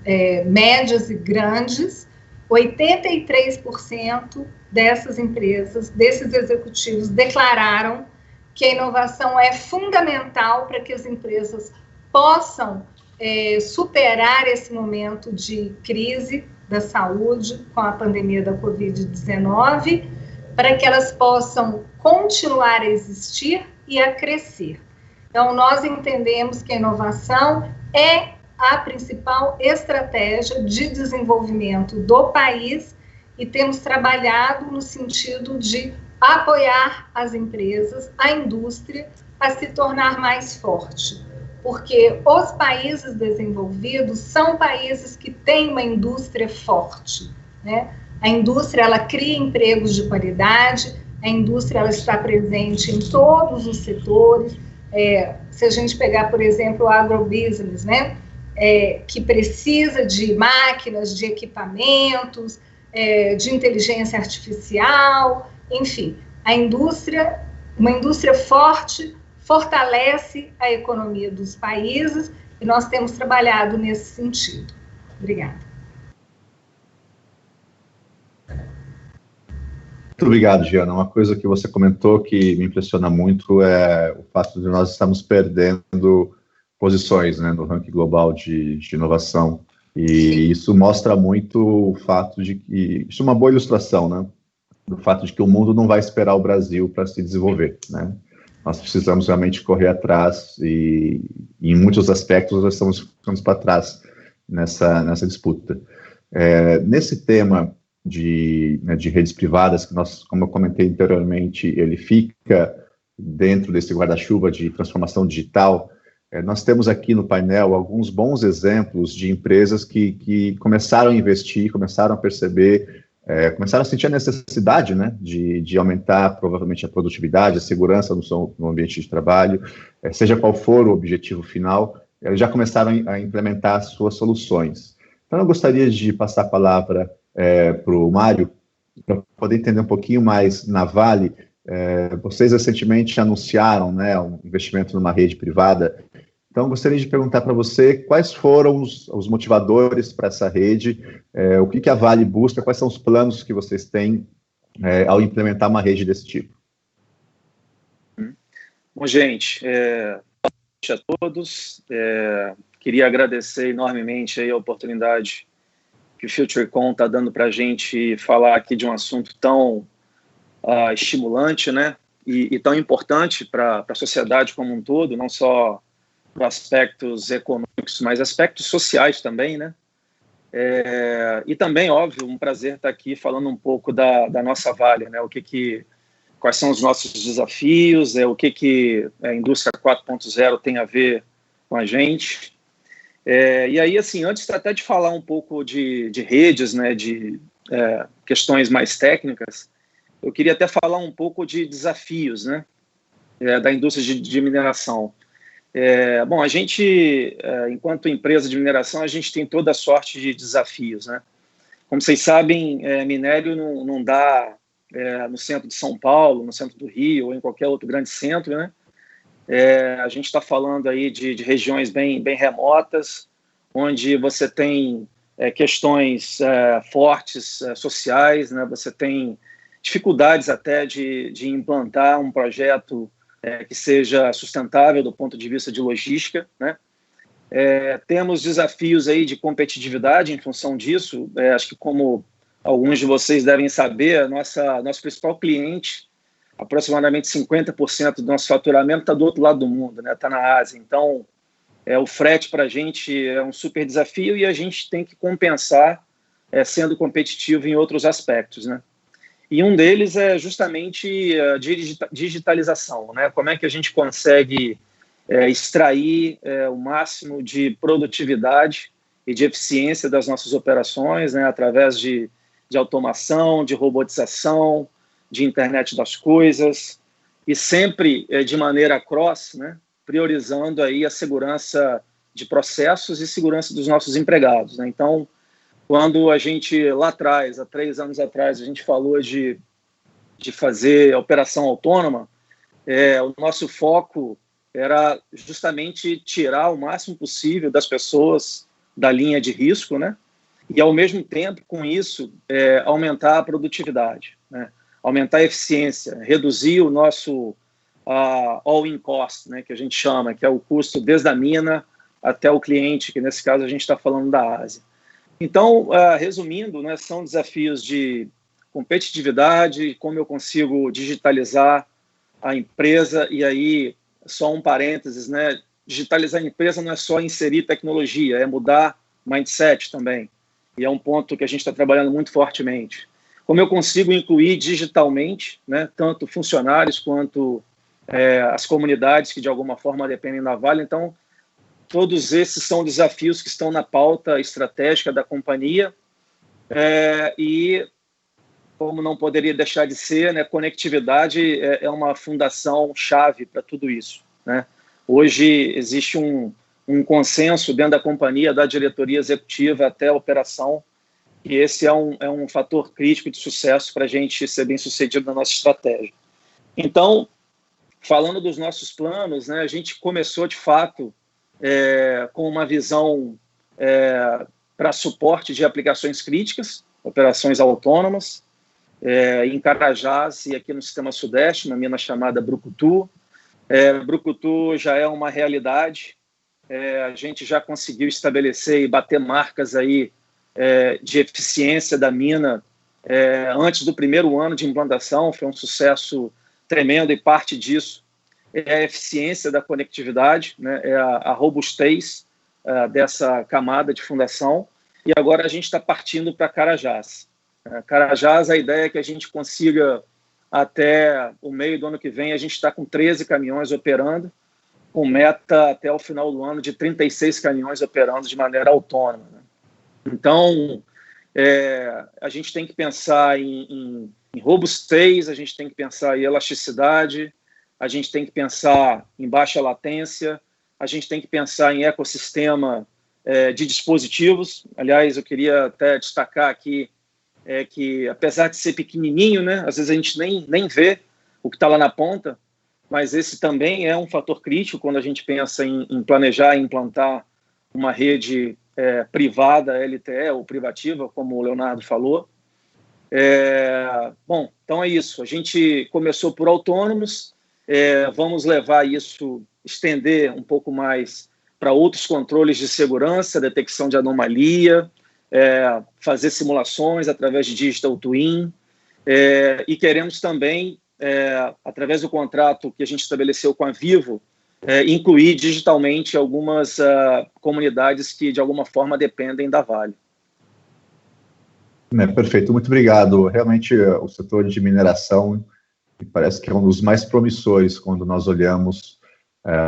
médias e grandes, 83% dessas empresas, desses executivos, declararam que a inovação é fundamental para que as empresas possam superar esse momento de crise da saúde com a pandemia da Covid-19, para que elas possam continuar a existir e a crescer. Então, nós entendemos que a inovação é a principal estratégia de desenvolvimento do país e temos trabalhado no sentido de apoiar as empresas, a indústria, a se tornar mais forte. Porque os países desenvolvidos são países que têm uma indústria forte, né? A indústria, ela cria empregos de qualidade, a indústria, ela está presente em todos os setores. Se a gente pegar, por exemplo, o agrobusiness, né? Que precisa de máquinas, de equipamentos, de inteligência artificial, enfim, a indústria, uma indústria forte, fortalece a economia dos países e nós temos trabalhado nesse sentido. Obrigada. Muito obrigado, Giana. Uma coisa que você comentou que me impressiona muito é o fato de nós estarmos perdendo posições, né, no ranking global de inovação. E isso mostra muito o fato de que... Isso é uma boa ilustração, né, do fato de que o mundo não vai esperar o Brasil para se desenvolver, né? Nós precisamos realmente correr atrás e em muitos aspectos nós ficamos para trás nessa disputa. Nesse tema de redes privadas, que nós, como eu comentei anteriormente, ele fica dentro desse guarda-chuva de transformação digital. Nós temos aqui no painel alguns bons exemplos de empresas que começaram a investir, começaram a perceber, começaram a sentir a necessidade, né, de aumentar provavelmente a produtividade, a segurança no ambiente de trabalho, seja qual for o objetivo final, eles já começaram a implementar suas soluções. Então eu gostaria de passar a palavra para o Mário, para poder entender um pouquinho mais na Vale. Vocês recentemente anunciaram, né, um investimento numa rede privada. Então, gostaria de perguntar para você quais foram os motivadores para essa rede, o que a Vale busca, quais são os planos que vocês têm ao implementar uma rede desse tipo. Bom, gente, boa noite a todos. Queria agradecer enormemente aí a oportunidade que o FutureCon está dando para a gente falar aqui de um assunto tão estimulante, né, e tão importante para a sociedade como um todo, não só para aspectos econômicos, mas aspectos sociais também, né? E também, óbvio, um prazer estar aqui falando um pouco da nossa Vale, né? Quais são os nossos desafios, o que a indústria 4.0 tem a ver com a gente. E aí, assim, antes até de falar um pouco de redes, né, de questões mais técnicas, eu queria até falar um pouco de desafios, né, da indústria de mineração. Bom, a gente, enquanto empresa de mineração, a gente tem toda sorte de desafios, né? Como vocês sabem, minério não dá no centro de São Paulo, no centro do Rio ou em qualquer outro grande centro, né? A gente está falando aí de regiões bem remotas, onde você tem questões fortes sociais, né? Você tem dificuldades até de implantar um projeto que seja sustentável do ponto de vista de logística, né? Temos desafios aí de competitividade em função disso. Acho que, como alguns de vocês devem saber, nosso principal cliente, aproximadamente 50% do nosso faturamento está do outro lado do mundo, né? Está na Ásia. Então, o frete para a gente é um super desafio e a gente tem que compensar sendo competitivo em outros aspectos, né? E um deles é justamente a digitalização, né? Como é que a gente consegue extrair o máximo de produtividade e de eficiência das nossas operações, né? Através de automação, de robotização, de internet das coisas, e sempre de maneira cross, né? Priorizando aí a segurança de processos e segurança dos nossos empregados, né? Então, quando a gente, lá atrás, há 3 anos atrás, a gente falou de fazer a operação autônoma, o nosso foco era justamente tirar o máximo possível das pessoas da linha de risco, né? E, ao mesmo tempo, com isso, aumentar a produtividade, né? Aumentar a eficiência, reduzir o nosso all-in cost, né, que a gente chama, que é o custo desde a mina até o cliente, que nesse caso a gente está falando da Ásia. Então, resumindo, né, são desafios de competitividade, como eu consigo digitalizar a empresa, e aí, só um parênteses, né, digitalizar a empresa não é só inserir tecnologia, é mudar mindset também, e é um ponto que a gente está trabalhando muito fortemente. Como eu consigo incluir digitalmente, né, tanto funcionários quanto as comunidades que de alguma forma dependem da Vale. Então, todos esses são desafios que estão na pauta estratégica da companhia, e, como não poderia deixar de ser, né, conectividade é uma fundação chave para tudo isso, né? Hoje existe um consenso dentro da companhia, da diretoria executiva até a operação, e esse é um fator crítico de sucesso para a gente ser bem sucedido na nossa estratégia. Então, falando dos nossos planos, né, a gente começou, de fato, com uma visão para suporte de aplicações críticas, operações autônomas, em Carajás e aqui no Sistema Sudeste, uma mina chamada Brucutu. Brucutu já é uma realidade, a gente já conseguiu estabelecer e bater marcas aí de eficiência da mina antes do primeiro ano de implantação. Foi um sucesso tremendo, e parte disso é a eficiência da conectividade, né? É a robustez dessa camada de fundação. E agora a gente está partindo para Carajás. Carajás, a ideia é que a gente consiga, até o meio do ano que vem, a gente está com 13 caminhões operando, com meta até o final do ano de 36 caminhões operando de maneira autônoma, né? Então, a gente tem que pensar em robustez, a gente tem que pensar em elasticidade, a gente tem que pensar em baixa latência, a gente tem que pensar em ecossistema de dispositivos. Aliás, eu queria até destacar aqui que, apesar de ser pequenininho, né, às vezes a gente nem vê o que está lá na ponta, mas esse também é um fator crítico quando a gente pensa em planejar e implantar uma rede privada, LTE ou privativa, como o Leonardo falou. Bom, então é isso. A gente começou por autônomos, vamos levar isso, estender um pouco mais para outros controles de segurança, detecção de anomalia, fazer simulações através de Digital Twin, e queremos também, através do contrato que a gente estabeleceu com a Vivo, incluir digitalmente algumas comunidades que, de alguma forma, dependem da Vale. Perfeito, muito obrigado. Realmente, o setor de mineração me parece que é um dos mais promissores quando nós olhamos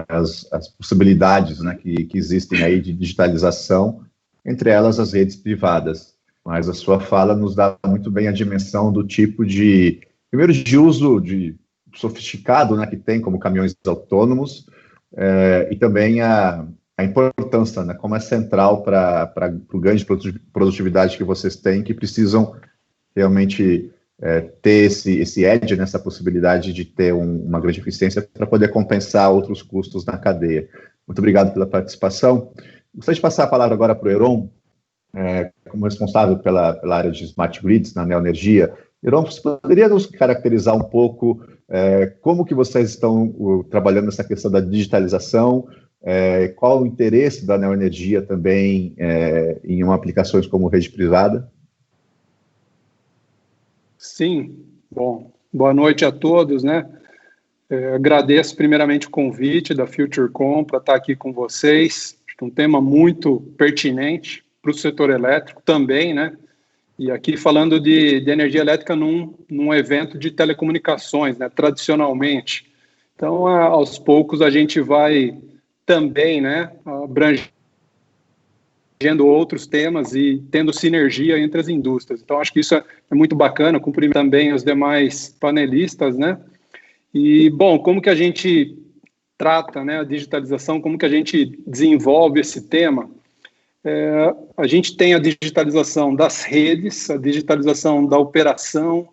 as possibilidades, né, que existem aí de digitalização, entre elas as redes privadas. Mas a sua fala nos dá muito bem a dimensão do tipo de, primeiro, de uso sofisticado, né, que tem como caminhões autônomos, e também a importância, né, como é central para o ganho de produtividade que vocês têm, que precisam realmente ter esse edge, né, essa possibilidade de ter uma grande eficiência para poder compensar outros custos na cadeia. Muito obrigado pela participação. Gostaria de passar a palavra agora para o Heron, como responsável pela área de Smart Grids na Neoenergia. Heron, você poderia nos caracterizar um pouco como que vocês estão trabalhando nessa questão da digitalização, qual o interesse da Neoenergia também em aplicações como rede privada? Sim, bom, boa noite a todos, né? Agradeço primeiramente o convite da FutureCom para estar aqui com vocês. Acho que é um tema muito pertinente para o setor elétrico também, né? E aqui falando de energia elétrica num evento de telecomunicações, né? Tradicionalmente. Então, aos poucos, a gente vai também, né? Abrangendo outros temas e tendo sinergia entre as indústrias. Então, acho que isso é muito bacana, cumprimento também os demais panelistas, né? E, bom, como que a gente trata, né, a digitalização, como que a gente desenvolve esse tema? A gente tem a digitalização das redes, a digitalização da operação,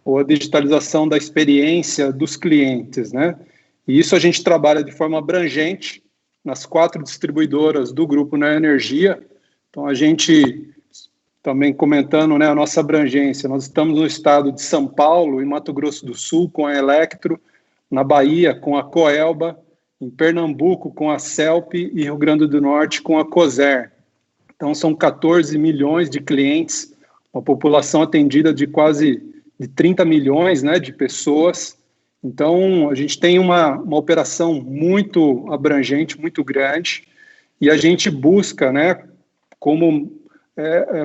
ou a digitalização da experiência dos clientes, né? E isso a gente trabalha de forma abrangente nas 4 distribuidoras do Grupo Neoenergia. Então, a gente, também comentando, né, a nossa abrangência, nós estamos no estado de São Paulo, em Mato Grosso do Sul, com a Electro, na Bahia, com a Coelba, em Pernambuco, com a CELP, e Rio Grande do Norte, com a COSER. Então, são 14 milhões de clientes, uma população atendida de quase 30 milhões, né, de pessoas. Então, a gente tem uma operação muito abrangente, muito grande, e a gente busca, né,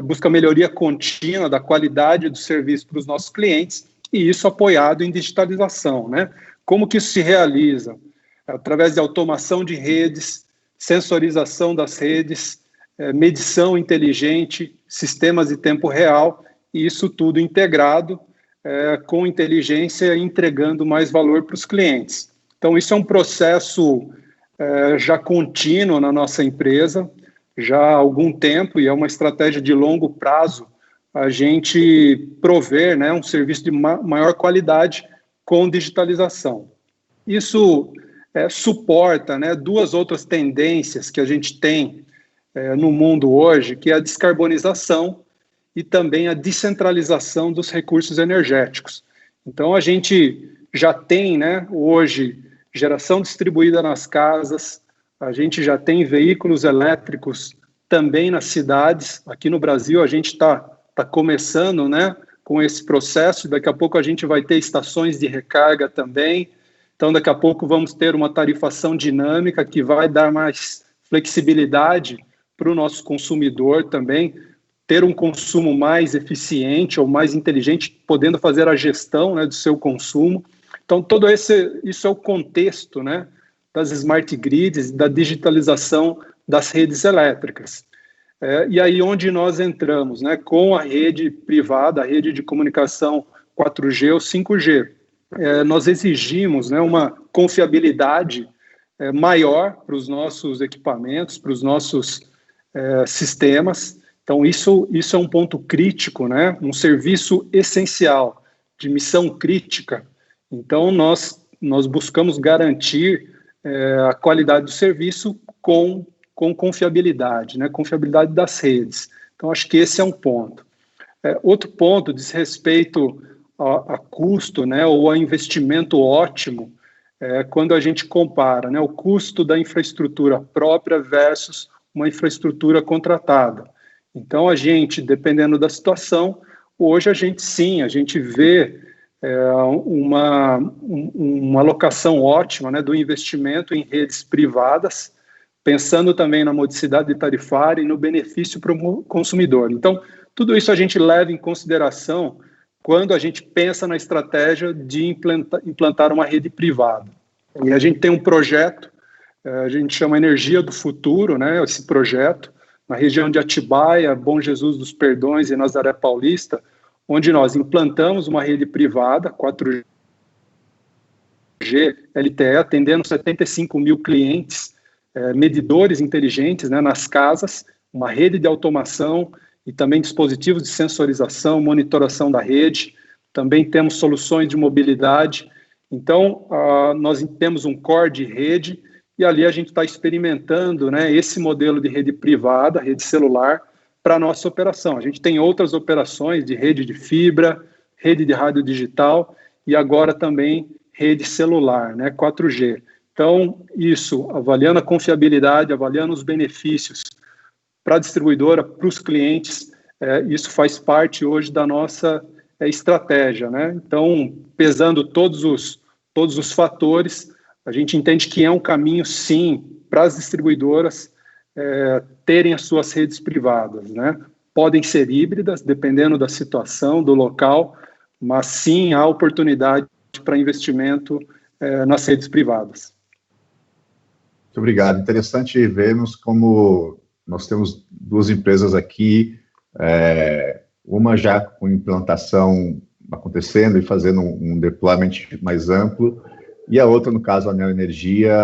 busca melhoria contínua da qualidade do serviço para os nossos clientes, e isso apoiado em digitalização, né? Como que isso se realiza? Através de automação de redes, sensorização das redes, medição inteligente, sistemas de tempo real, e isso tudo integrado com inteligência, entregando mais valor para os clientes. Então, isso é um processo já contínuo na nossa empresa, já há algum tempo, e é uma estratégia de longo prazo, a gente prover, né, um serviço de maior qualidade com digitalização. Isso suporta, né, 2 outras tendências que a gente tem no mundo hoje, que é a descarbonização e também a descentralização dos recursos energéticos. Então, a gente já tem, né, hoje, geração distribuída nas casas, a gente já tem veículos elétricos também nas cidades. Aqui no Brasil, a gente está começando, né, com esse processo, daqui a pouco a gente vai ter estações de recarga também. Então, daqui a pouco vamos ter uma tarifação dinâmica que vai dar mais flexibilidade para o nosso consumidor também, ter um consumo mais eficiente ou mais inteligente, podendo fazer a gestão, né, do seu consumo. Então, todo isso é o contexto, né, das smart grids, da digitalização das redes elétricas. E aí onde nós entramos, né, com a rede privada, a rede de comunicação 4G ou 5G. Nós exigimos, né, uma confiabilidade maior para os nossos equipamentos, para os nossos sistemas. Então, isso é um ponto crítico, né, um serviço essencial, de missão crítica. Então, nós buscamos garantir a qualidade do serviço com confiabilidade, né? Confiabilidade das redes. Então, acho que esse é um ponto. Outro ponto diz respeito a custo, né, ou a investimento ótimo, quando a gente compara, né, o custo da infraestrutura própria versus uma infraestrutura contratada. Então, a gente, dependendo da situação, hoje a gente vê uma alocação ótima, né, do investimento em redes privadas, pensando também na modicidade tarifária e no benefício para o consumidor. Então, tudo isso a gente leva em consideração quando a gente pensa na estratégia de implantar uma rede privada. E a gente tem um projeto, a gente chama Energia do Futuro, né, esse projeto, na região de Atibaia, Bom Jesus dos Perdões e Nazaré Paulista, onde nós implantamos uma rede privada, 4G LTE, atendendo 75 mil clientes, medidores inteligentes, né, nas casas, uma rede de automação e também dispositivos de sensorização, monitoração da rede. Também temos soluções de mobilidade. Então, nós temos um core de rede e ali a gente está experimentando, né, esse modelo de rede privada, rede celular, para a nossa operação. A gente tem outras operações de rede de fibra, rede de rádio digital e agora também rede celular, né, 4G. Então, isso, avaliando a confiabilidade, avaliando os benefícios para a distribuidora, para os clientes, isso faz parte hoje da nossa estratégia, né? Então, pesando todos os fatores, a gente entende que é um caminho, sim, para as distribuidoras terem as suas redes privadas, né? Podem ser híbridas, dependendo da situação, do local, mas sim há oportunidade para investimento nas redes privadas. Muito obrigado. Interessante vermos como nós temos duas empresas aqui, uma já com implantação acontecendo e fazendo um deployment mais amplo, e a outra, no caso, a Neoenergia,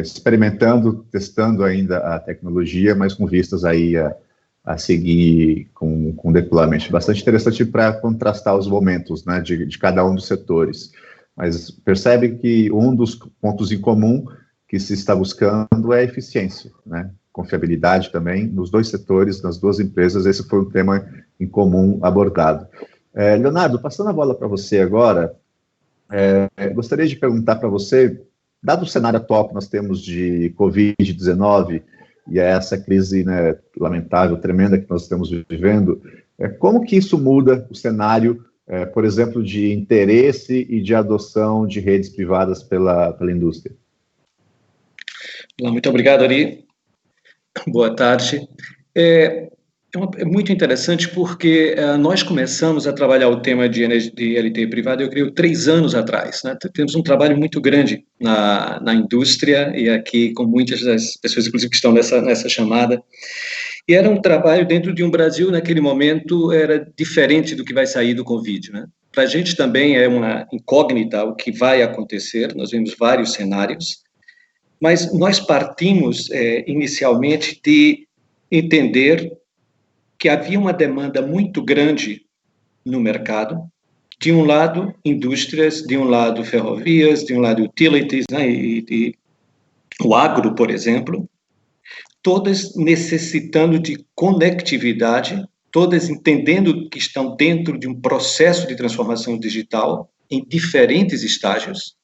experimentando, testando ainda a tecnologia, mas com vistas aí a seguir com deployment. Bastante interessante para contrastar os momentos, né, de cada um dos setores. Mas percebe que um dos pontos em comum que se está buscando é a eficiência, né? Confiabilidade também, nos dois setores, nas duas empresas, esse foi um tema em comum abordado. Leonardo, passando a bola para você agora, gostaria de perguntar para você, dado o cenário atual que nós temos de Covid-19 e essa crise, né, lamentável, tremenda que nós estamos vivendo, como que isso muda o cenário, por exemplo, de interesse e de adoção de redes privadas pela indústria? Muito obrigado, Ari. Boa tarde. É muito interessante porque nós começamos a trabalhar o tema de LTE privado, eu creio, 3 anos atrás, né? Temos um trabalho muito grande na indústria e aqui com muitas das pessoas, inclusive, que estão nessa chamada. E era um trabalho dentro de um Brasil, naquele momento, era diferente do que vai sair do Covid, né? Para a gente também é uma incógnita o que vai acontecer, nós vemos vários cenários, mas nós partimos inicialmente de entender que havia uma demanda muito grande no mercado, de um lado indústrias, de um lado ferrovias, de um lado utilities, né, e o agro, por exemplo, todas necessitando de conectividade, todas entendendo que estão dentro de um processo de transformação digital em diferentes estágios.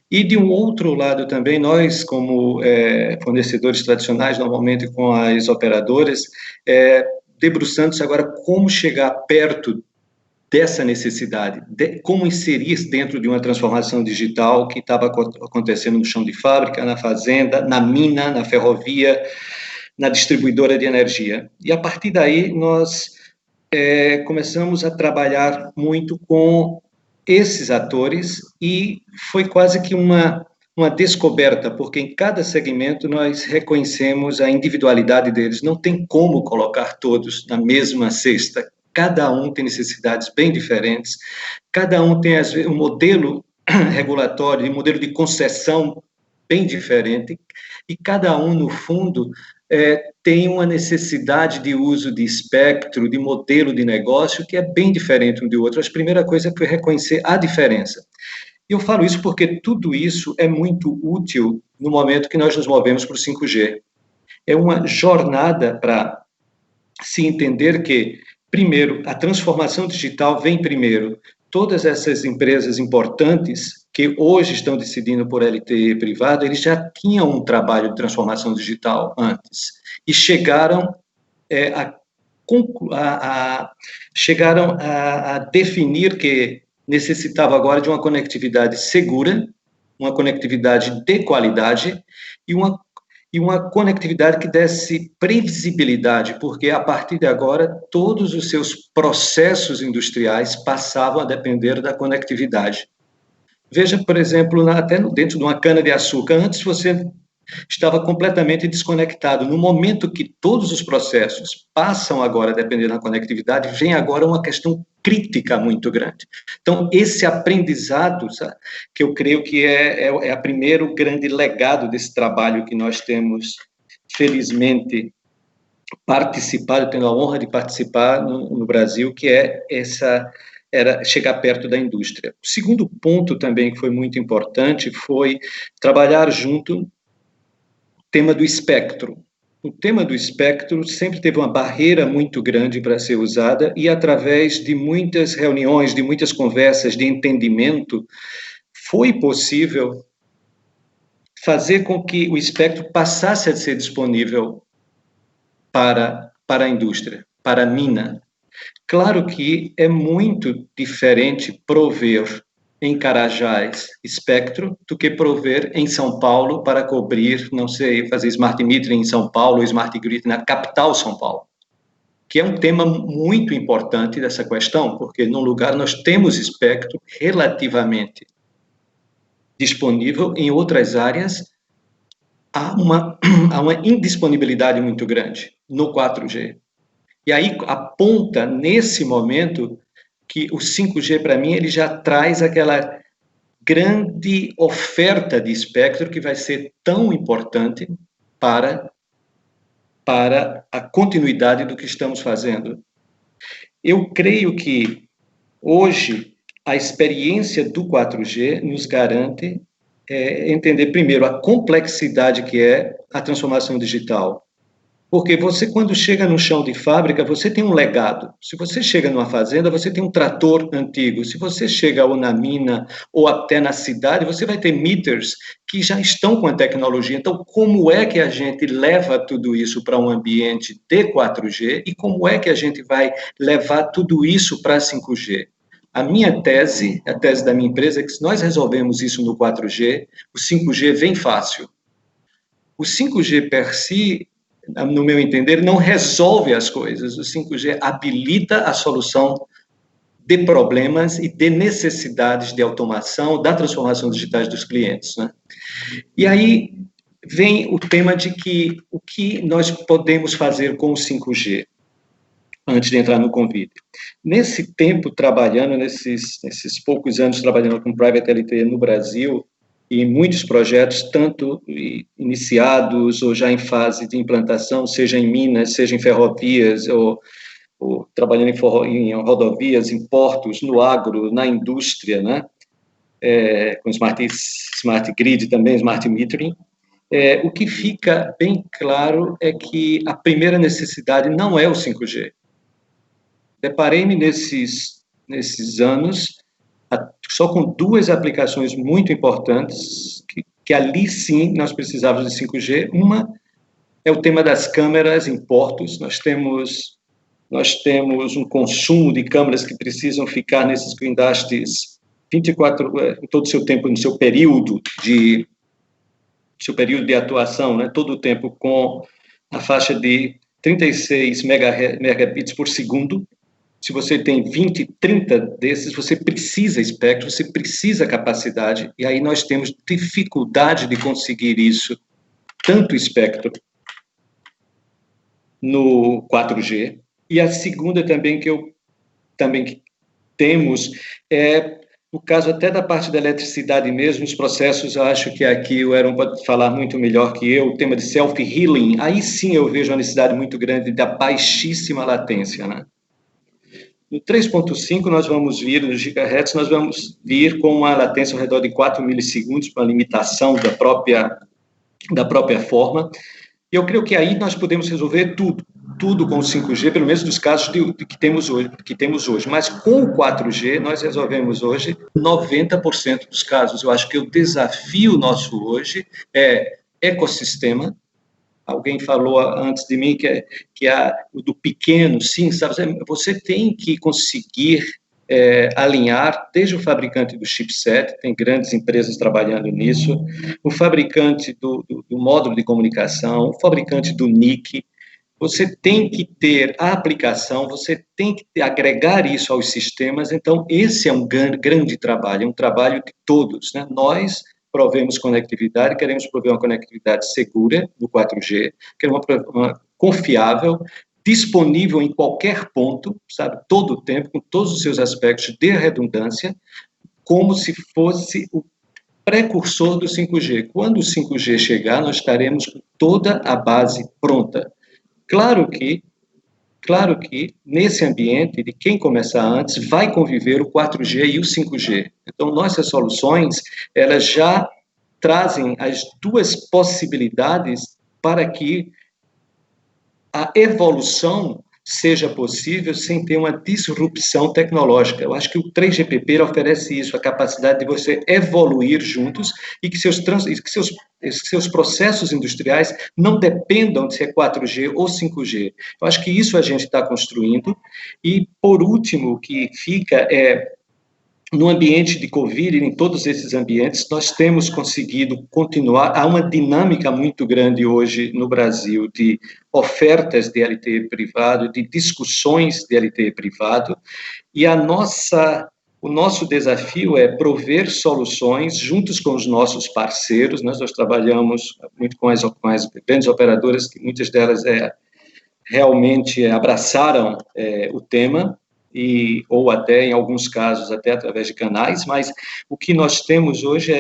E, de um outro lado também, nós, como fornecedores tradicionais, normalmente com as operadoras, debruçando-se agora como chegar perto dessa necessidade, como inserir dentro de uma transformação digital que estava acontecendo no chão de fábrica, na fazenda, na mina, na ferrovia, na distribuidora de energia. E, a partir daí, nós começamos a trabalhar muito com esses atores e foi quase que uma descoberta, porque em cada segmento nós reconhecemos a individualidade deles, não tem como colocar todos na mesma cesta, cada um tem necessidades bem diferentes, cada um tem um modelo regulatório, um modelo de concessão bem diferente, e cada um, no fundo, tem uma necessidade de uso de espectro, de modelo de negócio, que é bem diferente um do outro. A primeira coisa foi reconhecer a diferença. E eu falo isso porque tudo isso é muito útil no momento que nós nos movemos para o 5G. É uma jornada para se entender que, primeiro, a transformação digital vem primeiro. Todas essas empresas importantes que hoje estão decidindo por LTE privado, eles já tinham um trabalho de transformação digital antes e chegaram a definir que necessitava agora de uma conectividade segura, uma conectividade de qualidade e e uma conectividade que desse previsibilidade, porque a partir de agora todos os seus processos industriais passavam a depender da conectividade. Veja, por exemplo, até dentro de uma cana-de-açúcar, antes você estava completamente desconectado. No momento que todos os processos passam agora a depender da conectividade, vem agora uma questão crítica muito grande. Então, esse aprendizado, sabe, que eu creio que é o primeiro grande legado desse trabalho que nós temos, felizmente, participado, tendo a honra de participar no Brasil, que é era chegar perto da indústria. O segundo ponto também que foi muito importante foi trabalhar junto tema do espectro. O tema do espectro sempre teve uma barreira muito grande para ser usada e, através de muitas reuniões, de muitas conversas, de entendimento, foi possível fazer com que o espectro passasse a ser disponível para a indústria, para a mina. Claro que é muito diferente prover em Carajás espectro do que prover em São Paulo para cobrir, não sei, fazer smart metering em São Paulo ou smart grid na capital São Paulo, que é um tema muito importante dessa questão, porque num lugar nós temos espectro relativamente disponível, em outras áreas há uma indisponibilidade muito grande no 4G. E aí aponta nesse momento que o 5G, para mim, ele já traz aquela grande oferta de espectro que vai ser tão importante para a continuidade do que estamos fazendo. Eu creio que, hoje, a experiência do 4G nos garante entender, primeiro, a complexidade que é a transformação digital. Porque você, quando chega no chão de fábrica, você tem um legado. Se você chega numa fazenda, você tem um trator antigo. Se você chega ou na mina ou até na cidade, você vai ter meters que já estão com a tecnologia. Então, como é que a gente leva tudo isso para um ambiente de 4G e como é que a gente vai levar tudo isso para 5G? A minha tese, a tese da minha empresa, é que se nós resolvemos isso no 4G, o 5G vem fácil. O 5G per si, no meu entender, não resolve as coisas. O 5G habilita a solução de problemas e de necessidades de automação, da transformação digitais dos clientes, né? E aí vem o tema de que o que nós podemos fazer com o 5G, antes de entrar no convite. Nesse tempo trabalhando, nesses poucos anos trabalhando com Private LTE no Brasil, e muitos projetos, tanto iniciados ou já em fase de implantação, seja em minas, seja em ferrovias, ou trabalhando em rodovias, em portos, no agro, na indústria, né? Com smart grid também, smart metering. O que fica bem claro é que a primeira necessidade não é o 5G. Deparei-me nesses anos só com duas aplicações muito importantes, que ali sim nós precisávamos de 5G. Uma é o tema das câmeras em portos. Nós temos um consumo de câmeras que precisam ficar nesses guindastes 24, em todo o seu tempo, no seu período de atuação, né? Todo o tempo com a faixa de 36 megabits por segundo. Se você tem 20, 30 desses, você precisa espectro, você precisa capacidade, e aí nós temos dificuldade de conseguir isso, tanto espectro no 4G, e a segunda também que temos é o caso até da parte da eletricidade mesmo, os processos, eu acho que aqui o Aaron pode falar muito melhor que eu, o tema de self-healing, aí sim eu vejo uma necessidade muito grande da baixíssima latência, né? No 3.5, nós vamos vir, nos gigahertz, nós vamos vir com uma latência ao redor de 4 milissegundos, para a limitação da própria forma. E eu creio que aí nós podemos resolver tudo com o 5G, pelo menos nos casos que temos hoje. Mas com o 4G, nós resolvemos hoje 90% dos casos. Eu acho que o desafio nosso hoje é ecossistema. Alguém falou antes de mim que o do pequeno, sim, sabe? Você tem que conseguir alinhar desde o fabricante do chipset, tem grandes empresas trabalhando nisso, o fabricante do módulo de comunicação, o fabricante do NIC. Você tem que ter a aplicação, você tem que agregar isso aos sistemas. Então, esse é um grande trabalho, é um trabalho de todos, né? Nós provemos conectividade, queremos prover uma conectividade segura do 4G, que é uma confiável, disponível em qualquer ponto, sabe, todo o tempo, com todos os seus aspectos de redundância, como se fosse o precursor do 5G. Quando o 5G chegar, nós estaremos com toda a base pronta. Claro que, nesse ambiente, de quem começar antes, vai conviver o 4G e o 5G. Então, nossas soluções, elas já trazem as duas possibilidades para que a evolução seja possível sem ter uma disrupção tecnológica. Eu acho que o 3GPP oferece isso, a capacidade de você evoluir juntos e que seus processos industriais não dependam de ser 4G ou 5G. Eu acho que isso a gente está construindo. E, por último, o que fica no ambiente de Covid, em todos esses ambientes, nós temos conseguido continuar. Há uma dinâmica muito grande hoje no Brasil de ofertas de LTE privado, de discussões de LTE privado, e o nosso desafio é prover soluções juntos com os nossos parceiros. Nós trabalhamos muito com as grandes operadoras, que muitas delas realmente abraçaram o tema, ou até, em alguns casos, até através de canais, mas o que nós temos hoje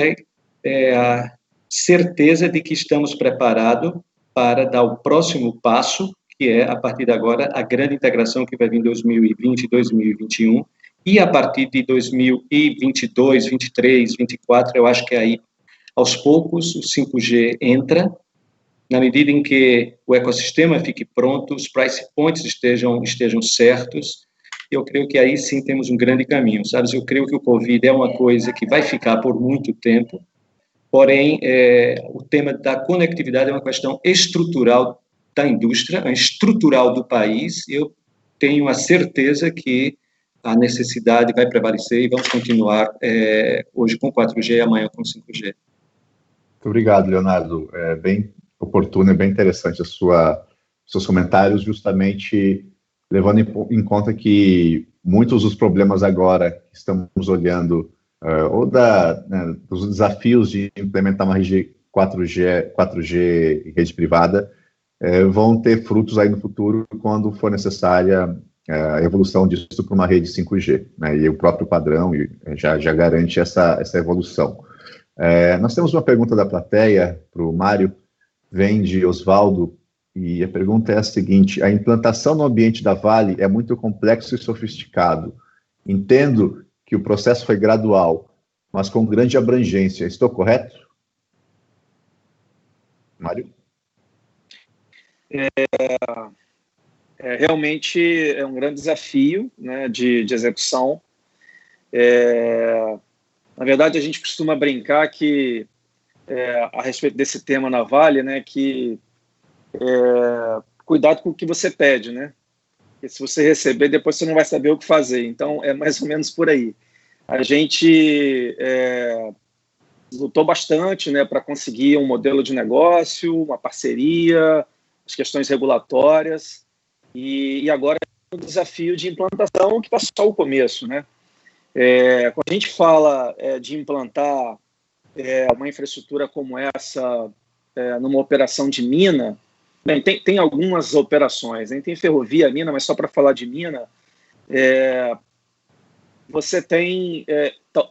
é a certeza de que estamos preparados para dar o próximo passo, que é, a partir de agora, a grande integração que vai vir em 2020 e 2021, e a partir de 2022, 2023, 2024, eu acho que aí, aos poucos, o 5G entra, na medida em que o ecossistema fique pronto, os price points estejam certos. Eu creio que aí sim temos um grande caminho, sabe? Eu creio que o Covid é uma coisa que vai ficar por muito tempo, porém, o tema da conectividade é uma questão estrutural da indústria, estrutural do país, e eu tenho a certeza que a necessidade vai prevalecer e vamos continuar hoje com 4G e amanhã com 5G. Muito obrigado, Leonardo. É bem oportuno, é bem interessante seus comentários, justamente levando em conta que muitos dos problemas agora que estamos olhando, dos desafios de implementar uma rede 4G e rede privada, vão ter frutos aí no futuro quando for necessária a evolução disso para uma rede 5G, né? E o próprio padrão já garante essa evolução. Nós temos uma pergunta da plateia para o Mário, vem de Osvaldo, e a pergunta é a seguinte: a implantação no ambiente da Vale é muito complexo e sofisticado. Entendo que o processo foi gradual, mas com grande abrangência. Estou correto? Mário? Realmente é um grande desafio, né, de execução. Na verdade, a gente costuma brincar que, a respeito desse tema na Vale, né, que cuidado com o que você pede, né? Porque se você receber, depois você não vai saber o que fazer. Então, é mais ou menos por aí. A gente lutou bastante, né, para conseguir um modelo de negócio, uma parceria, as questões regulatórias, e agora é um desafio de implantação que está só o começo, né? Quando a gente fala de implantar uma infraestrutura como essa numa operação de mina, bem, tem algumas operações, né? Tem ferrovia, mina, mas só para falar de mina, você tem,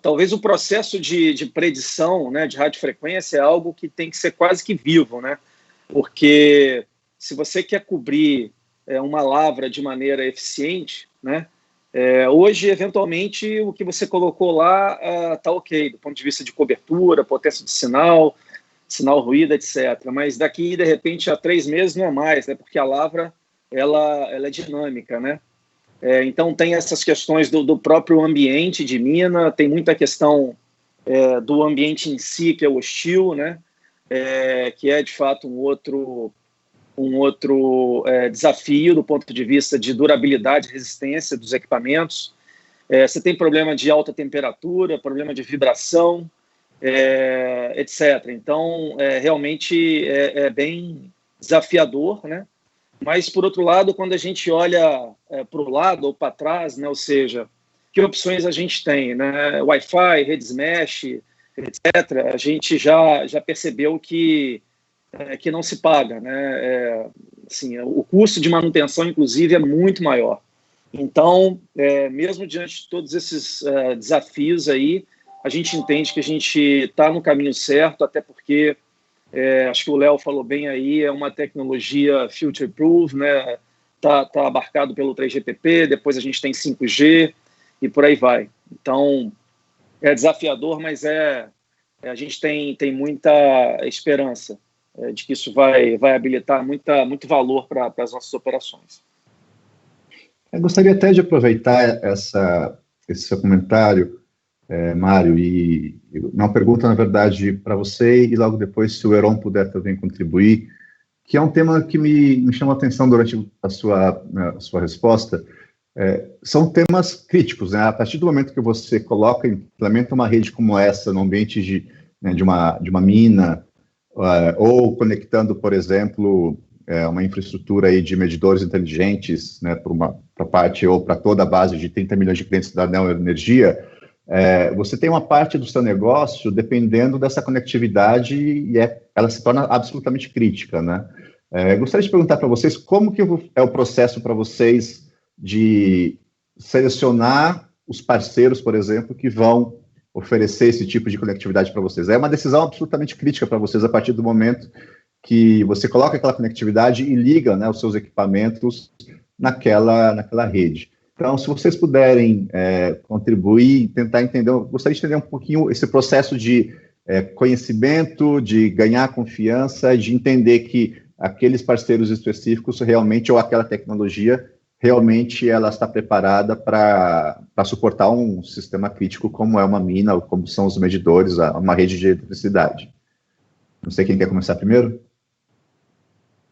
talvez o processo de predição, né, de radiofrequência é algo que tem que ser quase que vivo, né? Porque se você quer cobrir uma lavra de maneira eficiente, né, hoje, eventualmente, o que você colocou lá está ok, do ponto de vista de cobertura, potência de sinal ruído, etc. Mas daqui, de repente, a 3 meses não é mais, né? Porque a lavra ela é dinâmica, né? Então, tem essas questões do próprio ambiente de mina, tem muita questão do ambiente em si, que é hostil, né? Que é, de fato, um outro desafio do ponto de vista de durabilidade e resistência dos equipamentos. você tem problema de alta temperatura, problema de vibração, etc. Então, realmente é bem desafiador, né? Mas, por outro lado, quando a gente olha para o lado ou para trás, né, ou seja, que opções a gente tem, né? Wi-Fi, redes mesh, etc., a gente já percebeu que não se paga, né? Assim, o custo de manutenção, inclusive, é muito maior. Então, mesmo diante de todos esses desafios aí, a gente entende que a gente está no caminho certo, até porque, acho que o Léo falou bem aí, é uma tecnologia future-proof, né? Tá abarcado pelo 3GPP, depois a gente tem 5G e por aí vai. Então, é desafiador, mas a gente tem muita esperança de que isso vai habilitar muito valor para as nossas operações. Eu gostaria até de aproveitar esse seu comentário, Mário, e uma pergunta, na verdade, para você, e logo depois, se o Heron puder também contribuir, que é um tema que me chamou a atenção durante a sua resposta. São temas críticos, né? A partir do momento que você implementa uma rede como essa no ambiente de uma mina, ou conectando, por exemplo, uma infraestrutura aí de medidores inteligentes, né, para parte ou para toda a base de 30 milhões de clientes da Neo Energia, você tem uma parte do seu negócio dependendo dessa conectividade e ela se torna absolutamente crítica, né? Gostaria de perguntar para vocês como que é o processo para vocês de selecionar os parceiros, por exemplo, que vão oferecer esse tipo de conectividade para vocês. É uma decisão absolutamente crítica para vocês a partir do momento que você coloca aquela conectividade e liga, né, os seus equipamentos naquela rede. Então, se vocês puderem contribuir, tentar entender, eu gostaria de entender um pouquinho esse processo de conhecimento, de ganhar confiança, de entender que aqueles parceiros específicos realmente, ou aquela tecnologia, realmente ela está preparada para suportar um sistema crítico como é uma mina, ou como são os medidores, uma rede de eletricidade. Não sei quem quer começar primeiro.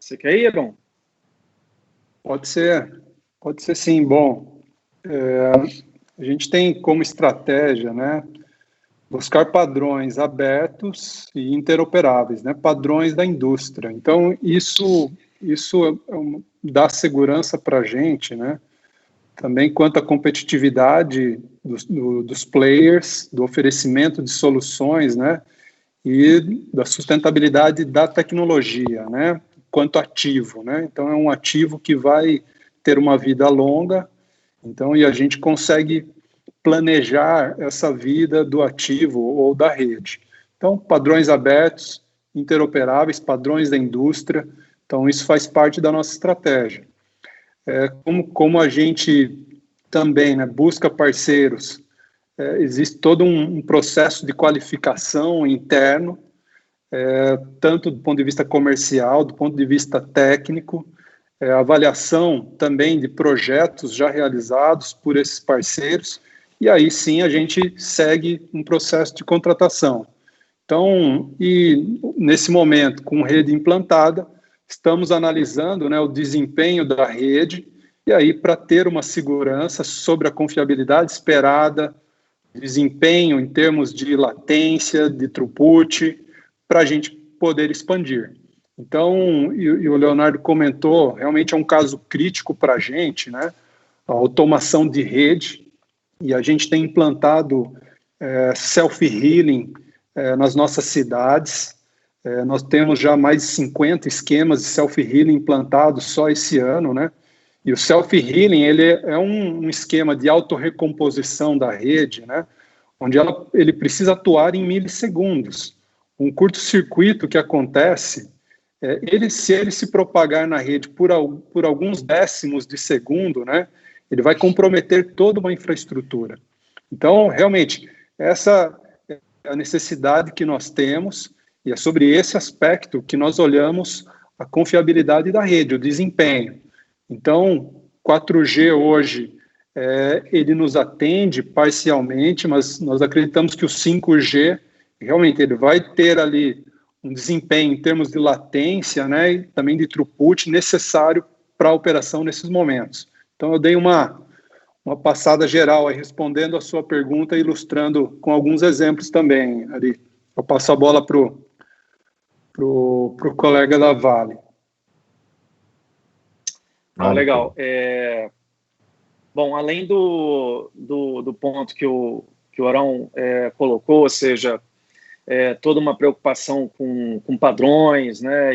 Você quer ir, Heron? Pode ser sim. Bom, a gente tem como estratégia, né, buscar padrões abertos e interoperáveis, né, padrões da indústria. Então, isso dá segurança para a gente, né, também quanto à competitividade dos players, do oferecimento de soluções, né, e da sustentabilidade da tecnologia, né, quanto ativo, né. Então, é um ativo que vai ter uma vida longa, então, e a gente consegue planejar essa vida do ativo ou da rede. Então, padrões abertos, interoperáveis, padrões da indústria, então isso faz parte da nossa estratégia. Como a gente também, né, busca parceiros, existe todo um processo de qualificação interno, tanto do ponto de vista comercial, do ponto de vista técnico, avaliação também de projetos já realizados por esses parceiros, e aí sim a gente segue um processo de contratação. Então, e nesse momento, com rede implantada, estamos analisando, né, o desempenho da rede, e aí para ter uma segurança sobre a confiabilidade esperada, desempenho em termos de latência, de throughput, para a gente poder expandir. Então, e o Leonardo comentou, realmente é um caso crítico para a gente, né, a automação de rede, e a gente tem implantado self-healing nas nossas cidades. Nós temos já mais de 50 esquemas de self-healing implantados só esse ano, né? E o self-healing, ele é um esquema de autorrecomposição da rede, né? Onde ele precisa atuar em milissegundos. Um curto-circuito que acontece, se ele se propagar na rede por alguns décimos de segundo, né? Ele vai comprometer toda uma infraestrutura. Então, realmente, essa é a necessidade que nós temos, e é sobre esse aspecto que nós olhamos a confiabilidade da rede, o desempenho. Então, 4G hoje, ele nos atende parcialmente, mas nós acreditamos que o 5G, realmente, ele vai ter ali um desempenho em termos de latência, né, e também de throughput necessário para a operação nesses momentos. Então, eu dei uma uma passada geral aí, respondendo a sua pergunta, ilustrando com alguns exemplos também, Ari. Eu passo a bola para o colega da Vale. Legal. Bom, além do ponto que o Arão colocou, ou seja, toda uma preocupação com padrões, né,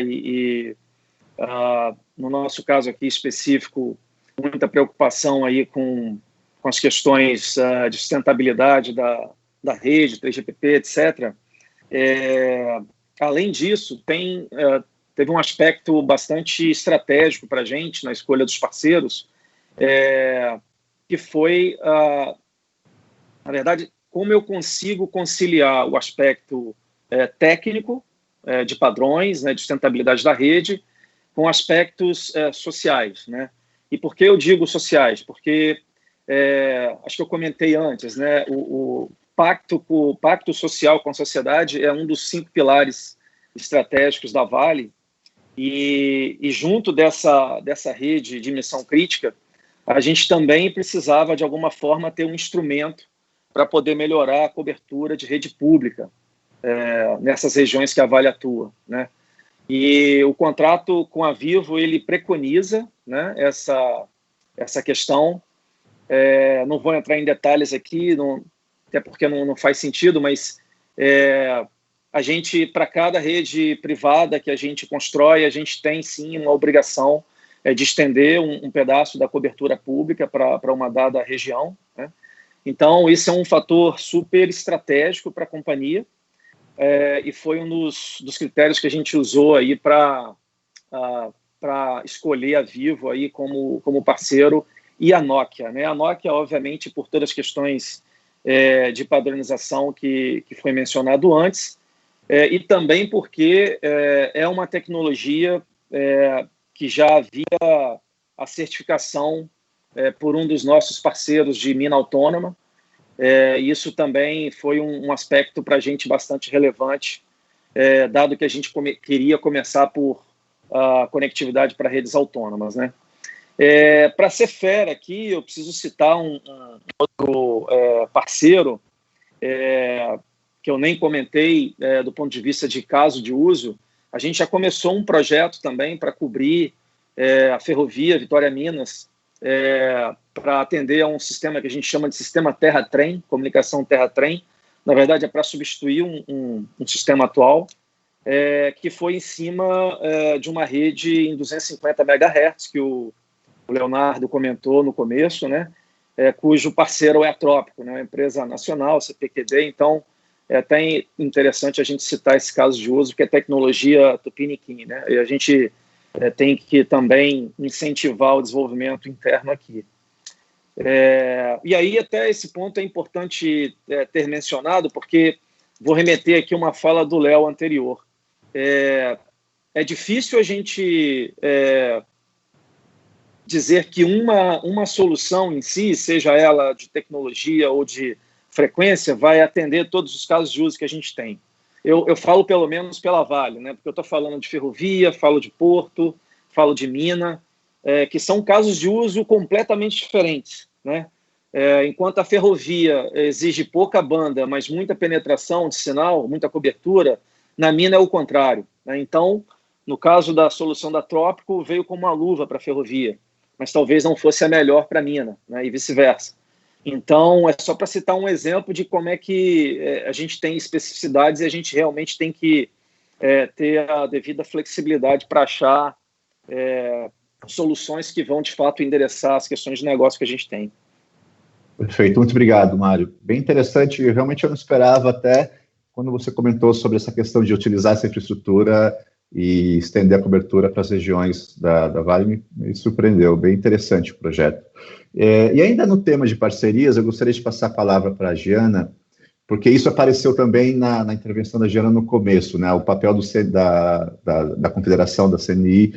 no nosso caso aqui específico, muita preocupação aí com as questões de sustentabilidade da rede, 3GPP, etc. Além disso, teve um aspecto bastante estratégico para a gente na escolha dos parceiros, que foi, na verdade, como eu consigo conciliar o aspecto técnico de padrões, né, de sustentabilidade da rede, com aspectos sociais, né? E por que eu digo sociais? Porque, acho que eu comentei antes, né, o pacto social com a sociedade é um dos 5 pilares estratégicos da Vale, e junto dessa rede de missão crítica, a gente também precisava, de alguma forma, ter um instrumento para poder melhorar a cobertura de rede pública nessas regiões que a Vale atua, né? E o contrato com a Vivo, ele preconiza, né, essa questão. Não vou entrar em detalhes aqui, até porque não faz sentido, mas a gente, para cada rede privada que a gente constrói, a gente tem, sim, uma obrigação de estender um pedaço da cobertura pública para uma dada região, né? Então, isso é um fator super estratégico para a companhia, e foi um dos critérios que a gente usou aí para escolher a Vivo aí como parceiro, e a Nokia, né? A Nokia, obviamente, por todas as questões de padronização que foi mencionado antes, e também porque é uma tecnologia que já havia a certificação por um dos nossos parceiros de mina autônoma. Isso também foi um aspecto para a gente bastante relevante, dado que a gente queria começar por conectividade para redes autônomas, né? Para ser fera aqui, eu preciso citar um outro parceiro, que eu nem comentei do ponto de vista de caso de uso. A gente já começou um projeto também para cobrir a ferrovia Vitória-Minas, para atender a um sistema que a gente chama de sistema terra-trem, comunicação terra-trem. Na verdade, é para substituir um sistema atual, que foi em cima de uma rede em 250 MHz, que o Leonardo comentou no começo, né, cujo parceiro é a Trópico, né, uma empresa nacional, CPQD. Então, é até interessante a gente citar esse caso de uso, que é tecnologia Tupiniquim, né, e a gente tem que também incentivar o desenvolvimento interno aqui. E aí, até esse ponto é importante ter mencionado, porque vou remeter aqui uma fala do Léo anterior. É difícil a gente dizer que uma solução em si, seja ela de tecnologia ou de frequência, vai atender todos os casos de uso que a gente tem. Eu falo pelo menos pela Vale, né? Porque eu estou falando de ferrovia, falo de porto, falo de mina, que são casos de uso completamente diferentes, né? Enquanto a ferrovia exige pouca banda, mas muita penetração de sinal, muita cobertura, na mina é o contrário, né? Então, no caso da solução da Trópico, veio como uma luva para a ferrovia, mas talvez não fosse a melhor para a mina, né? E vice-versa. Então, é só para citar um exemplo de como é que a gente tem especificidades e a gente realmente tem que ter a devida flexibilidade para achar soluções que vão, de fato, endereçar as questões de negócio que a gente tem. Perfeito, muito obrigado, Mário. Bem interessante, realmente eu não esperava, até quando você comentou sobre essa questão de utilizar essa infraestrutura e estender a cobertura para as regiões da Vale, me surpreendeu, bem interessante o projeto. E ainda no tema de parcerias, eu gostaria de passar a palavra para a Giana, porque isso apareceu também na intervenção da Giana no começo, né, o papel da Confederação, da CNI,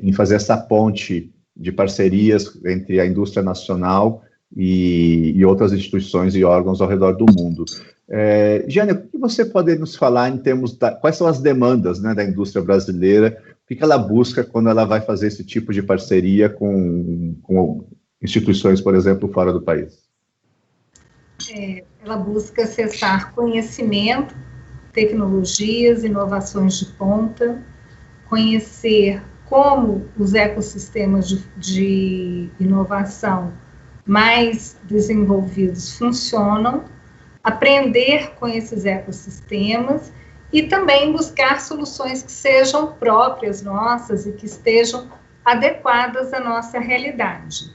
em fazer essa ponte de parcerias entre a indústria nacional e outras instituições e órgãos ao redor do mundo. Giana, o que você pode nos falar em termos quais são as demandas, né, da indústria brasileira, o que ela busca quando ela vai fazer esse tipo de parceria com instituições, por exemplo, fora do país? Ela busca acessar conhecimento, tecnologias, inovações de ponta, conhecer como os ecossistemas de inovação mais desenvolvidos funcionam, aprender com esses ecossistemas e também buscar soluções que sejam próprias nossas e que estejam adequadas à nossa realidade.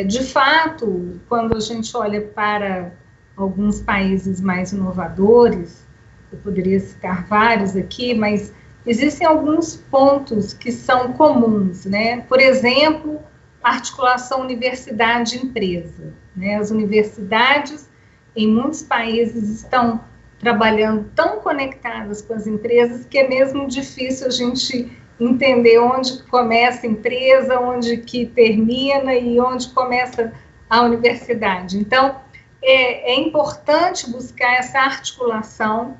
De fato, quando a gente olha para alguns países mais inovadores, eu poderia citar vários aqui, mas existem alguns pontos que são comuns, né? Por exemplo, articulação universidade-empresa, né? As universidades, em muitos países, estão trabalhando tão conectadas com as empresas que é mesmo difícil a gente entender onde começa a empresa, onde que termina e onde começa a universidade. Então, é importante buscar essa articulação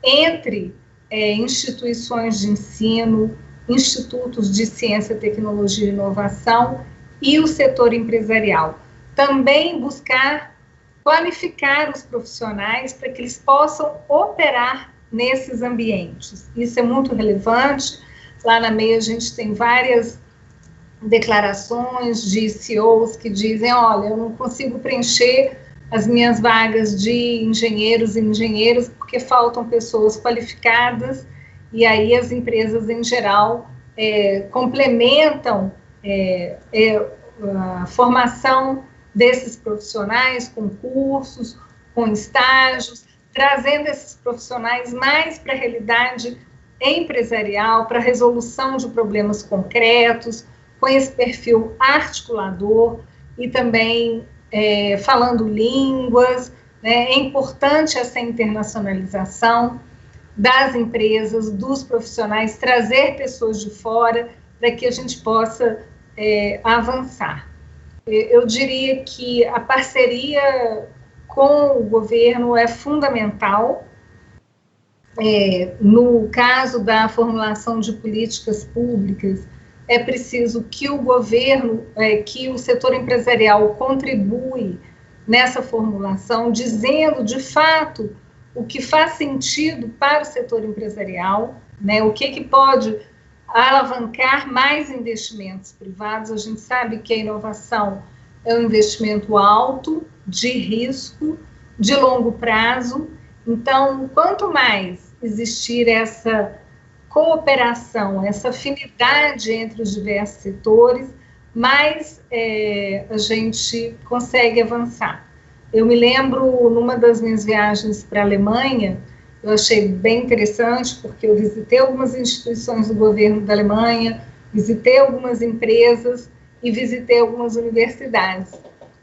entre instituições de ensino, institutos de ciência, tecnologia e inovação e o setor empresarial. Também buscar qualificar os profissionais para que eles possam operar nesses ambientes. Isso é muito relevante. Lá na MEI a gente tem várias declarações de CEOs que dizem, olha, eu não consigo preencher as minhas vagas de engenheiros e engenheiras porque faltam pessoas qualificadas, e aí as empresas em geral complementam a formação desses profissionais com cursos, com estágios, trazendo esses profissionais mais para a realidade empresarial, para a resolução de problemas concretos, com esse perfil articulador e também falando línguas, né? É importante essa internacionalização das empresas, dos profissionais, trazer pessoas de fora para que a gente possa avançar. Eu diria que a parceria com o governo é fundamental. No caso da formulação de políticas públicas, é preciso que o governo, que o setor empresarial contribui nessa formulação, dizendo de fato o que faz sentido para o setor empresarial, né, o que pode alavancar mais investimentos privados. A gente sabe que a inovação é um investimento alto, de risco, de longo prazo. Então, quanto mais existir essa cooperação, essa afinidade entre os diversos setores, mais a gente consegue avançar. Eu me lembro, numa das minhas viagens para a Alemanha, eu achei bem interessante, porque eu visitei algumas instituições do governo da Alemanha, visitei algumas empresas e visitei algumas universidades.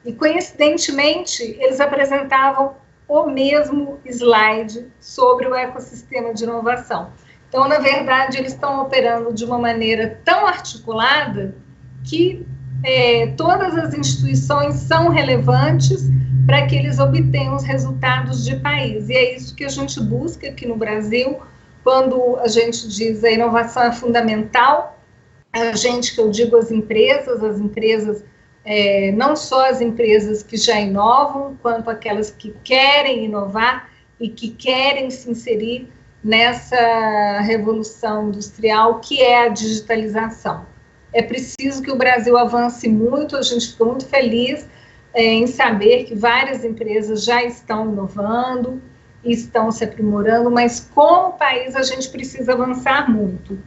E, coincidentemente, eles apresentavam o mesmo slide sobre o ecossistema de inovação. Então, na verdade, eles estão operando de uma maneira tão articulada que todas as instituições são relevantes para que eles obtenham os resultados de país. E é isso que a gente busca aqui no Brasil, quando a gente diz a inovação é fundamental. A gente, que eu digo as empresas, não só as empresas que já inovam, quanto aquelas que querem inovar e que querem se inserir nessa revolução industrial que é a digitalização. É preciso que o Brasil avance muito, a gente ficou muito feliz em saber que várias empresas já estão inovando, estão se aprimorando, mas como país a gente precisa avançar muito,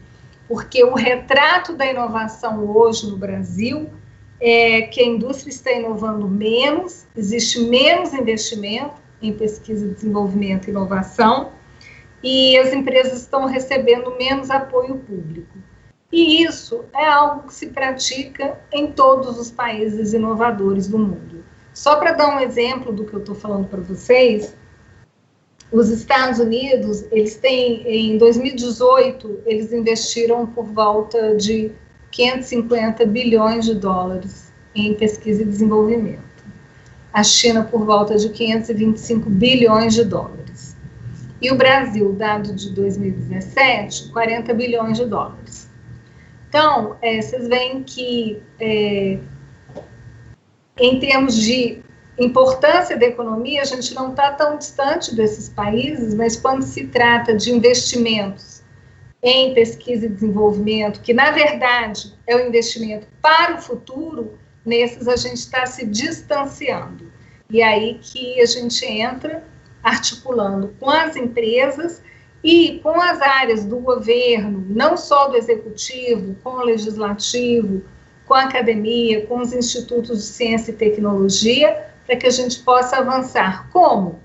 porque o retrato da inovação hoje no Brasil é que a indústria está inovando menos, existe menos investimento em pesquisa, desenvolvimento e inovação, e as empresas estão recebendo menos apoio público. E isso é algo que se pratica em todos os países inovadores do mundo. Só para dar um exemplo do que eu estou falando para vocês, os Estados Unidos, eles têm, em 2018, eles investiram por volta de 550 bilhões de dólares em pesquisa e desenvolvimento. A China, por volta de 525 bilhões de dólares. E o Brasil, dado de 2017, 40 bilhões de dólares. Então, vocês veem que em termos de importância da economia, a gente não está tão distante desses países, mas quando se trata de investimentos em pesquisa e desenvolvimento, que na verdade é o investimento para o futuro, nesses a gente está se distanciando. E aí que a gente entra articulando com as empresas e com as áreas do governo, não só do executivo, com o legislativo, com a academia, com os institutos de ciência e tecnologia, para que a gente possa avançar. Como?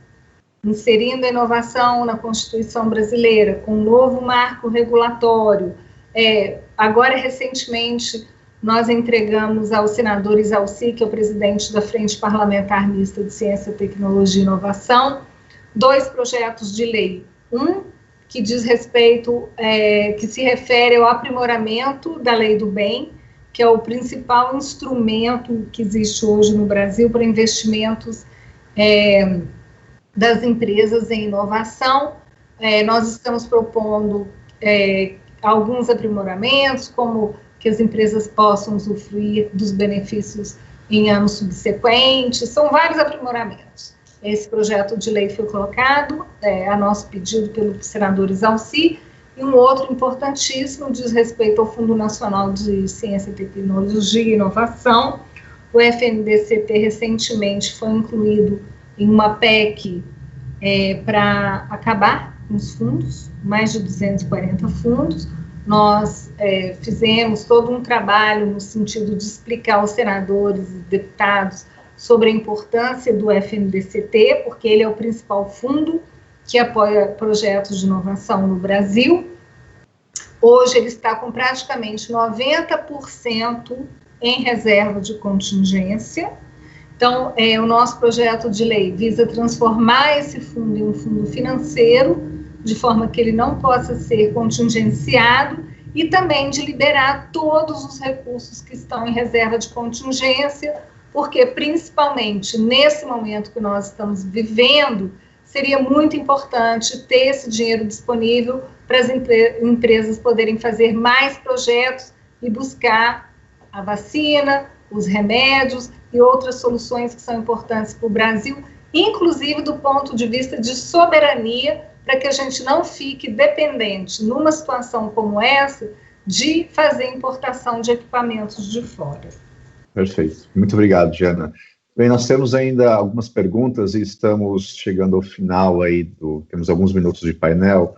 Inserindo a inovação na Constituição brasileira, com um novo marco regulatório. Agora, recentemente, nós entregamos ao senador Isalci, que é o presidente da Frente Parlamentar Mista de Ciência, Tecnologia e Inovação, 2 projetos de lei. Um, que diz respeito, que se refere ao aprimoramento da Lei do Bem, que é o principal instrumento que existe hoje no Brasil para investimentos das empresas em inovação. Nós estamos propondo alguns aprimoramentos, como que as empresas possam usufruir dos benefícios em anos subsequentes, são vários aprimoramentos. Esse projeto de lei foi colocado, a nosso pedido, pelo senador Isalci, e um outro importantíssimo diz respeito ao Fundo Nacional de Ciência, Tecnologia e Inovação. O FNDCT recentemente foi incluído em uma PEC para acabar com os fundos, mais de 240 fundos. Nós fizemos todo um trabalho no sentido de explicar aos senadores e deputados sobre a importância do FNDCT, porque ele é o principal fundo que apoia projetos de inovação no Brasil. Hoje ele está com praticamente 90% em reserva de contingência. Então, o nosso projeto de lei visa transformar esse fundo em um fundo financeiro, de forma que ele não possa ser contingenciado, e também de liberar todos os recursos que estão em reserva de contingência, porque, principalmente nesse momento que nós estamos vivendo, seria muito importante ter esse dinheiro disponível para as empresas poderem fazer mais projetos e buscar a vacina, os remédios e outras soluções que são importantes para o Brasil, inclusive do ponto de vista de soberania, para que a gente não fique dependente, numa situação como essa, de fazer importação de equipamentos de fora. Perfeito. Muito obrigado, Diana. Bem, nós temos ainda algumas perguntas e estamos chegando ao final aí, temos alguns minutos de painel.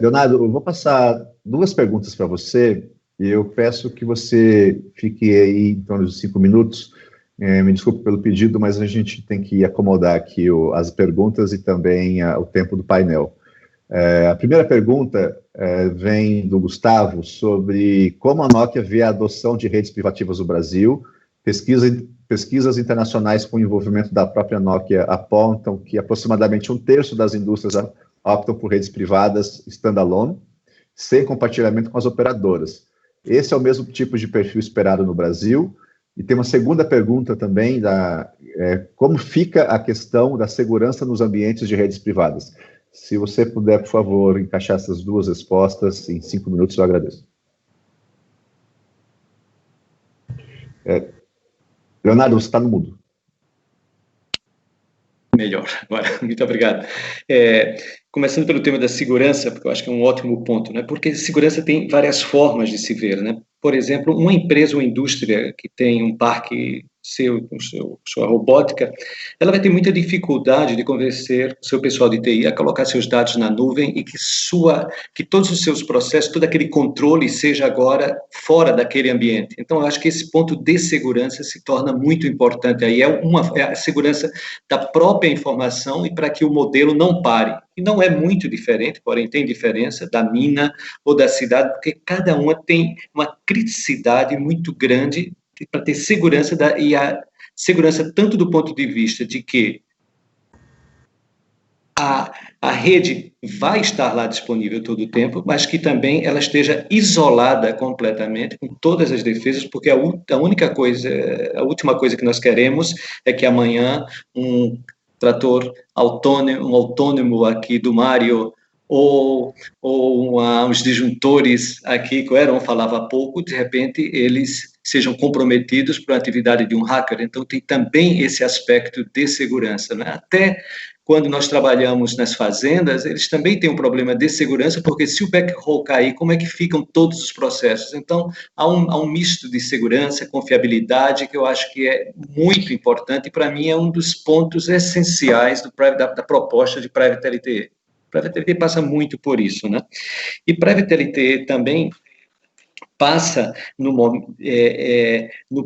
Leonardo, eu vou passar 2 perguntas para você e eu peço que você fique aí em torno de 5 minutos. Me desculpe pelo pedido, mas a gente tem que acomodar aqui as perguntas e também o tempo do painel. A primeira pergunta vem do Gustavo sobre como a Nokia vê a adoção de redes privativas no Brasil. Pesquisas internacionais com envolvimento da própria Nokia apontam que aproximadamente 1/3 das indústrias optam por redes privadas standalone, sem compartilhamento com as operadoras. Esse é o mesmo tipo de perfil esperado no Brasil. E tem uma segunda pergunta também, como fica a questão da segurança nos ambientes de redes privadas? Se você puder, por favor, encaixar essas 2 respostas em 5 minutos, eu agradeço. Leonardo, você está no mudo. Melhor, agora, muito obrigado. Começando pelo tema da segurança, porque eu acho que é um ótimo ponto, né? Porque segurança tem várias formas de se ver, né? Por exemplo, uma empresa ou indústria que tem um parque sua robótica, ela vai ter muita dificuldade de convencer o seu pessoal de TI a colocar seus dados na nuvem e que todos os seus processos, todo aquele controle seja agora fora daquele ambiente. Então, eu acho que esse ponto de segurança se torna muito importante. Aí é a segurança da própria informação e para que o modelo não pare. E não é muito diferente, porém tem diferença da mina ou da cidade, porque cada uma tem uma criticidade muito grande para ter segurança, e a segurança tanto do ponto de vista de que a rede vai estar lá disponível todo o tempo, mas que também ela esteja isolada completamente, com todas as defesas, porque a última coisa que nós queremos é que amanhã um trator autônomo aqui do Mário, ou os disjuntores aqui, que o Heron falava há pouco, de repente eles sejam comprometidos por atividade de um hacker. Então, tem também esse aspecto de segurança, né? Até quando nós trabalhamos nas fazendas, eles também têm um problema de segurança, porque se o backhaul cair, como é que ficam todos os processos? Então, há um misto de segurança, confiabilidade, que eu acho que é muito importante, e para mim é um dos pontos essenciais da proposta de Private LTE. Private LTE passa muito por isso, né? E Private LTE também passa no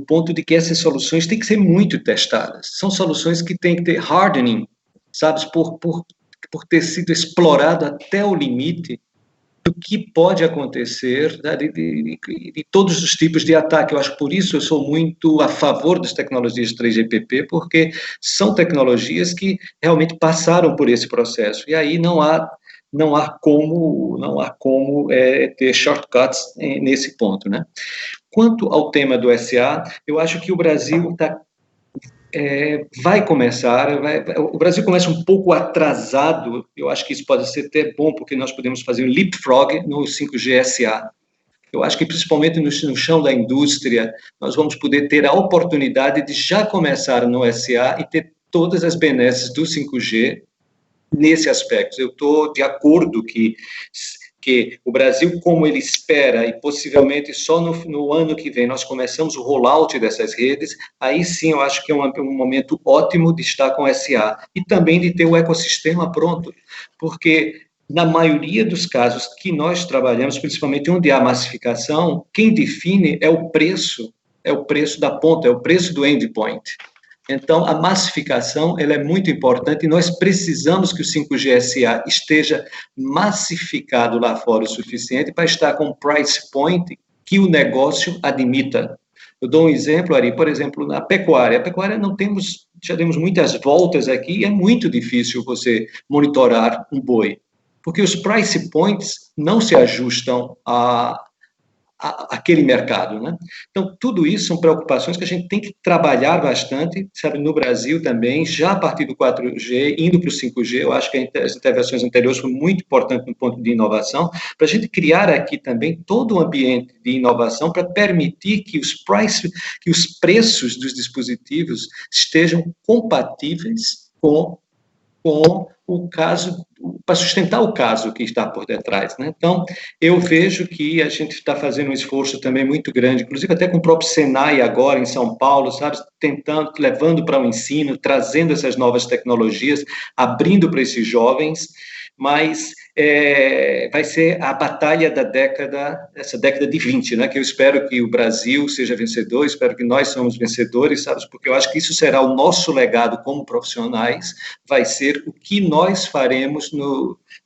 ponto de que essas soluções têm que ser muito testadas. São soluções que têm que ter hardening, sabe, por ter sido explorado até o limite do que pode acontecer, né, de todos os tipos de ataque. Eu acho que por isso eu sou muito a favor das tecnologias 3GPP, porque são tecnologias que realmente passaram por esse processo, e aí não há como ter shortcuts nesse ponto, né? Quanto ao tema do SA, eu acho que o Brasil vai começar, o Brasil começa um pouco atrasado, eu acho que isso pode ser até bom, porque nós podemos fazer um leapfrog no 5G SA. Eu acho que, principalmente no chão da indústria, nós vamos poder ter a oportunidade de já começar no SA e ter todas as benesses do 5G nesse aspecto. Eu estou de acordo que o Brasil, como ele espera, e possivelmente só no ano que vem nós começamos o rollout dessas redes, aí sim eu acho que é um momento ótimo de estar com o SA e também de ter o ecossistema pronto, porque na maioria dos casos que nós trabalhamos, principalmente onde há massificação, quem define é o preço da ponta, é o preço do endpoint. Então, a massificação ela é muito importante e nós precisamos que o 5G SA esteja massificado lá fora o suficiente para estar com um price point que o negócio admita. Eu dou um exemplo, Ari, por exemplo, na pecuária. A pecuária já demos muitas voltas aqui e é muito difícil você monitorar um boi, porque os price points não se ajustam aquele mercado, né? Então, tudo isso são preocupações que a gente tem que trabalhar bastante, sabe, no Brasil também, já a partir do 4G, indo para o 5G, eu acho que as intervenções anteriores foram muito importantes no ponto de inovação, para a gente criar aqui também todo um ambiente de inovação para permitir que os preços dos dispositivos estejam compatíveis com o caso, para sustentar o caso que está por detrás, né? Então, eu vejo que a gente está fazendo um esforço também muito grande, inclusive até com o próprio Senai agora em São Paulo, sabe, tentando, levando para o ensino, trazendo essas novas tecnologias, abrindo para esses jovens, mas vai ser a batalha essa década de 20, né, que eu espero que o Brasil seja vencedor, espero que nós somos vencedores, sabe, porque eu acho que isso será o nosso legado como profissionais, vai ser o que nós faremos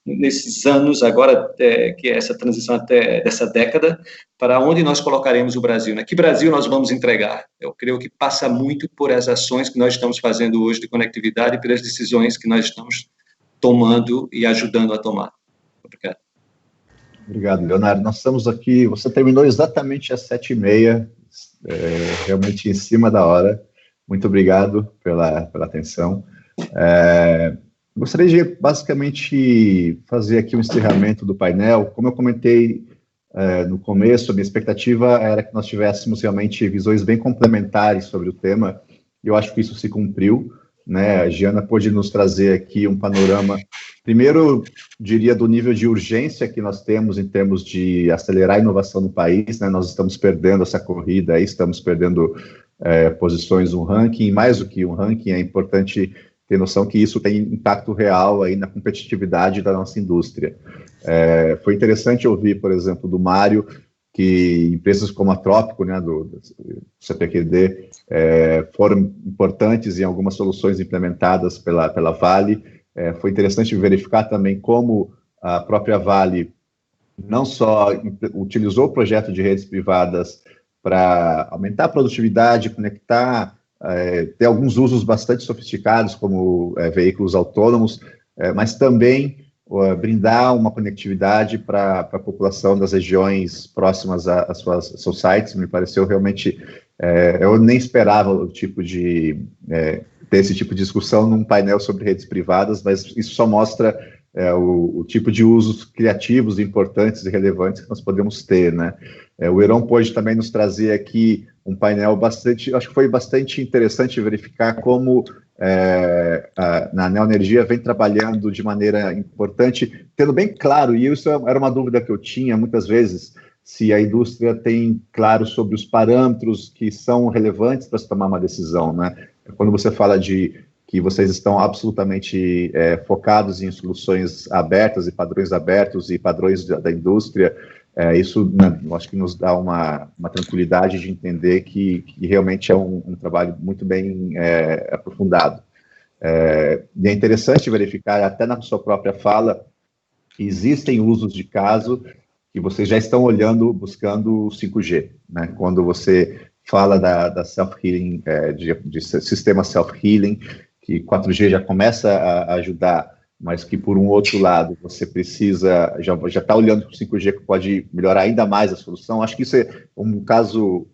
nesses anos agora, que é essa transição até dessa década, para onde nós colocaremos o Brasil, né? Que Brasil nós vamos entregar? Eu creio que passa muito por as ações que nós estamos fazendo hoje de conectividade e pelas decisões que nós estamos tomando e ajudando a tomar. Obrigado. Obrigado, Leonardo. Nós estamos aqui, você terminou exatamente às 7h30, realmente em cima da hora. Muito obrigado pela atenção. Gostaria de, basicamente, fazer aqui um encerramento do painel. Como eu comentei no começo, a minha expectativa era que nós tivéssemos realmente visões bem complementares sobre o tema, e eu acho que isso se cumpriu, né? A Giana pôde nos trazer aqui um panorama, primeiro, diria, do nível de urgência que nós temos em termos de acelerar a inovação no país, né? Nós estamos perdendo essa corrida, estamos perdendo posições no ranking, mais do que um ranking, é importante ter noção que isso tem impacto real aí na competitividade da nossa indústria. Foi interessante ouvir, por exemplo, do Mário, que empresas como a Trópico, né, do CPQD, foram importantes em algumas soluções implementadas pela Vale. Foi interessante verificar também como a própria Vale não só utilizou o projeto de redes privadas para aumentar a produtividade, conectar, ter alguns usos bastante sofisticados, como veículos autônomos, mas também brindar uma conectividade para a população das regiões próximas a seus sites. Me pareceu realmente, eu nem esperava o tipo ter esse tipo de discussão num painel sobre redes privadas, mas isso só mostra o tipo de usos criativos, importantes e relevantes que nós podemos ter, né? O Heron pôde também nos trazer aqui um painel acho que foi bastante interessante verificar como na Neoenergia vem trabalhando de maneira importante, tendo bem claro, e isso era uma dúvida que eu tinha muitas vezes, se a indústria tem claro sobre os parâmetros que são relevantes para se tomar uma decisão, né? Quando você fala de que vocês estão absolutamente focados em soluções abertas e padrões da indústria, isso, né, acho que nos dá uma tranquilidade de entender que realmente é um trabalho muito bem aprofundado. E é interessante verificar, até na sua própria fala, que existem usos de caso que vocês já estão olhando, buscando o 5G, né? Quando você fala da self-healing, de sistema self-healing, que 4G já começa a ajudar, mas que, por um outro lado, você precisa, já está olhando para o 5G, que pode melhorar ainda mais a solução. Acho que isso é um caso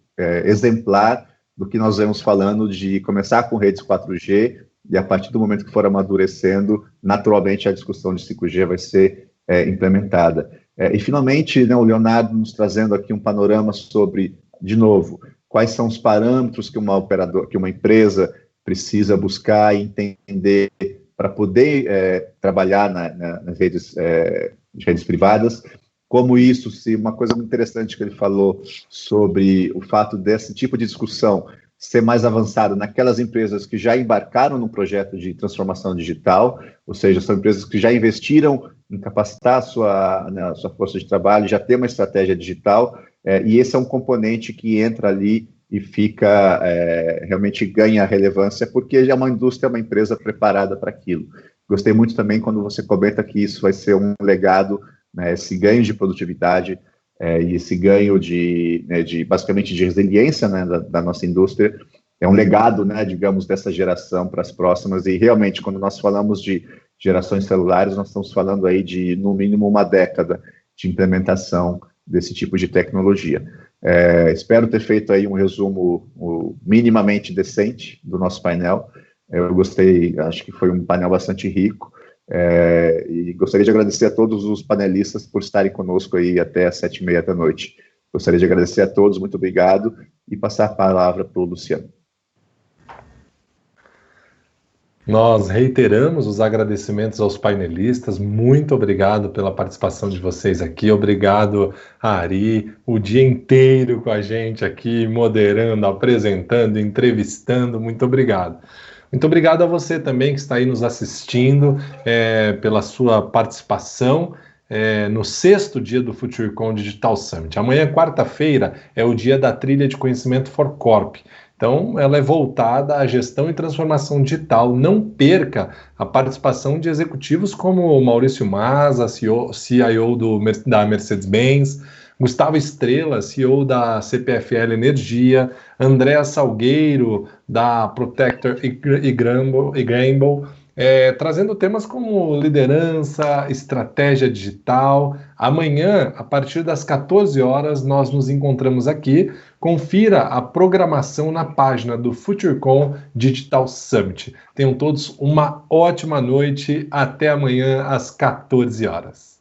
exemplar do que nós vemos falando de começar com redes 4G, e a partir do momento que for amadurecendo, naturalmente a discussão de 5G vai ser implementada. E, finalmente, né, o Leonardo nos trazendo aqui um panorama sobre, de novo, quais são os parâmetros que uma empresa precisa buscar e entender para poder trabalhar nas redes privadas, como isso, se uma coisa muito interessante que ele falou sobre o fato desse tipo de discussão ser mais avançado naquelas empresas que já embarcaram no projeto de transformação digital, ou seja, são empresas que já investiram em capacitar a sua força de trabalho, já ter uma estratégia digital, e esse é um componente que entra ali e fica, realmente ganha relevância, porque já é uma indústria, uma empresa preparada para aquilo. Gostei muito também quando você comenta que isso vai ser um legado, né, esse ganho de produtividade e esse ganho basicamente de resiliência, né, da nossa indústria, é um legado, né, digamos, dessa geração para as próximas, e realmente, quando nós falamos de gerações celulares, nós estamos falando aí de, no mínimo, uma década de implementação desse tipo de tecnologia. Espero ter feito aí um resumo minimamente decente do nosso painel. Eu gostei, acho que foi um painel bastante rico, e gostaria de agradecer a todos os panelistas por estarem conosco aí até às 7h30 da noite. Gostaria de agradecer a todos, muito obrigado, e passar a palavra para o Luciano. Nós reiteramos os agradecimentos aos painelistas, muito obrigado pela participação de vocês aqui, obrigado a Ari, o dia inteiro com a gente aqui, moderando, apresentando, entrevistando, muito obrigado. Muito obrigado a você também que está aí nos assistindo, pela sua participação no 6º dia do FutureCon Digital Summit. Amanhã, quarta-feira, é o dia da trilha de conhecimento for Corp. Então, ela é voltada à gestão e transformação digital. Não perca a participação de executivos como o Maurício Maza, CIO da Mercedes-Benz, Gustavo Estrela, CEO da CPFL Energia, Andréa Salgueiro, da Protector e Gramble, trazendo temas como liderança, estratégia digital. Amanhã, a partir das 14 horas, nós nos encontramos aqui. Confira a programação na página do FutureCon Digital Summit. Tenham todos uma ótima noite. Até amanhã, às 14 horas.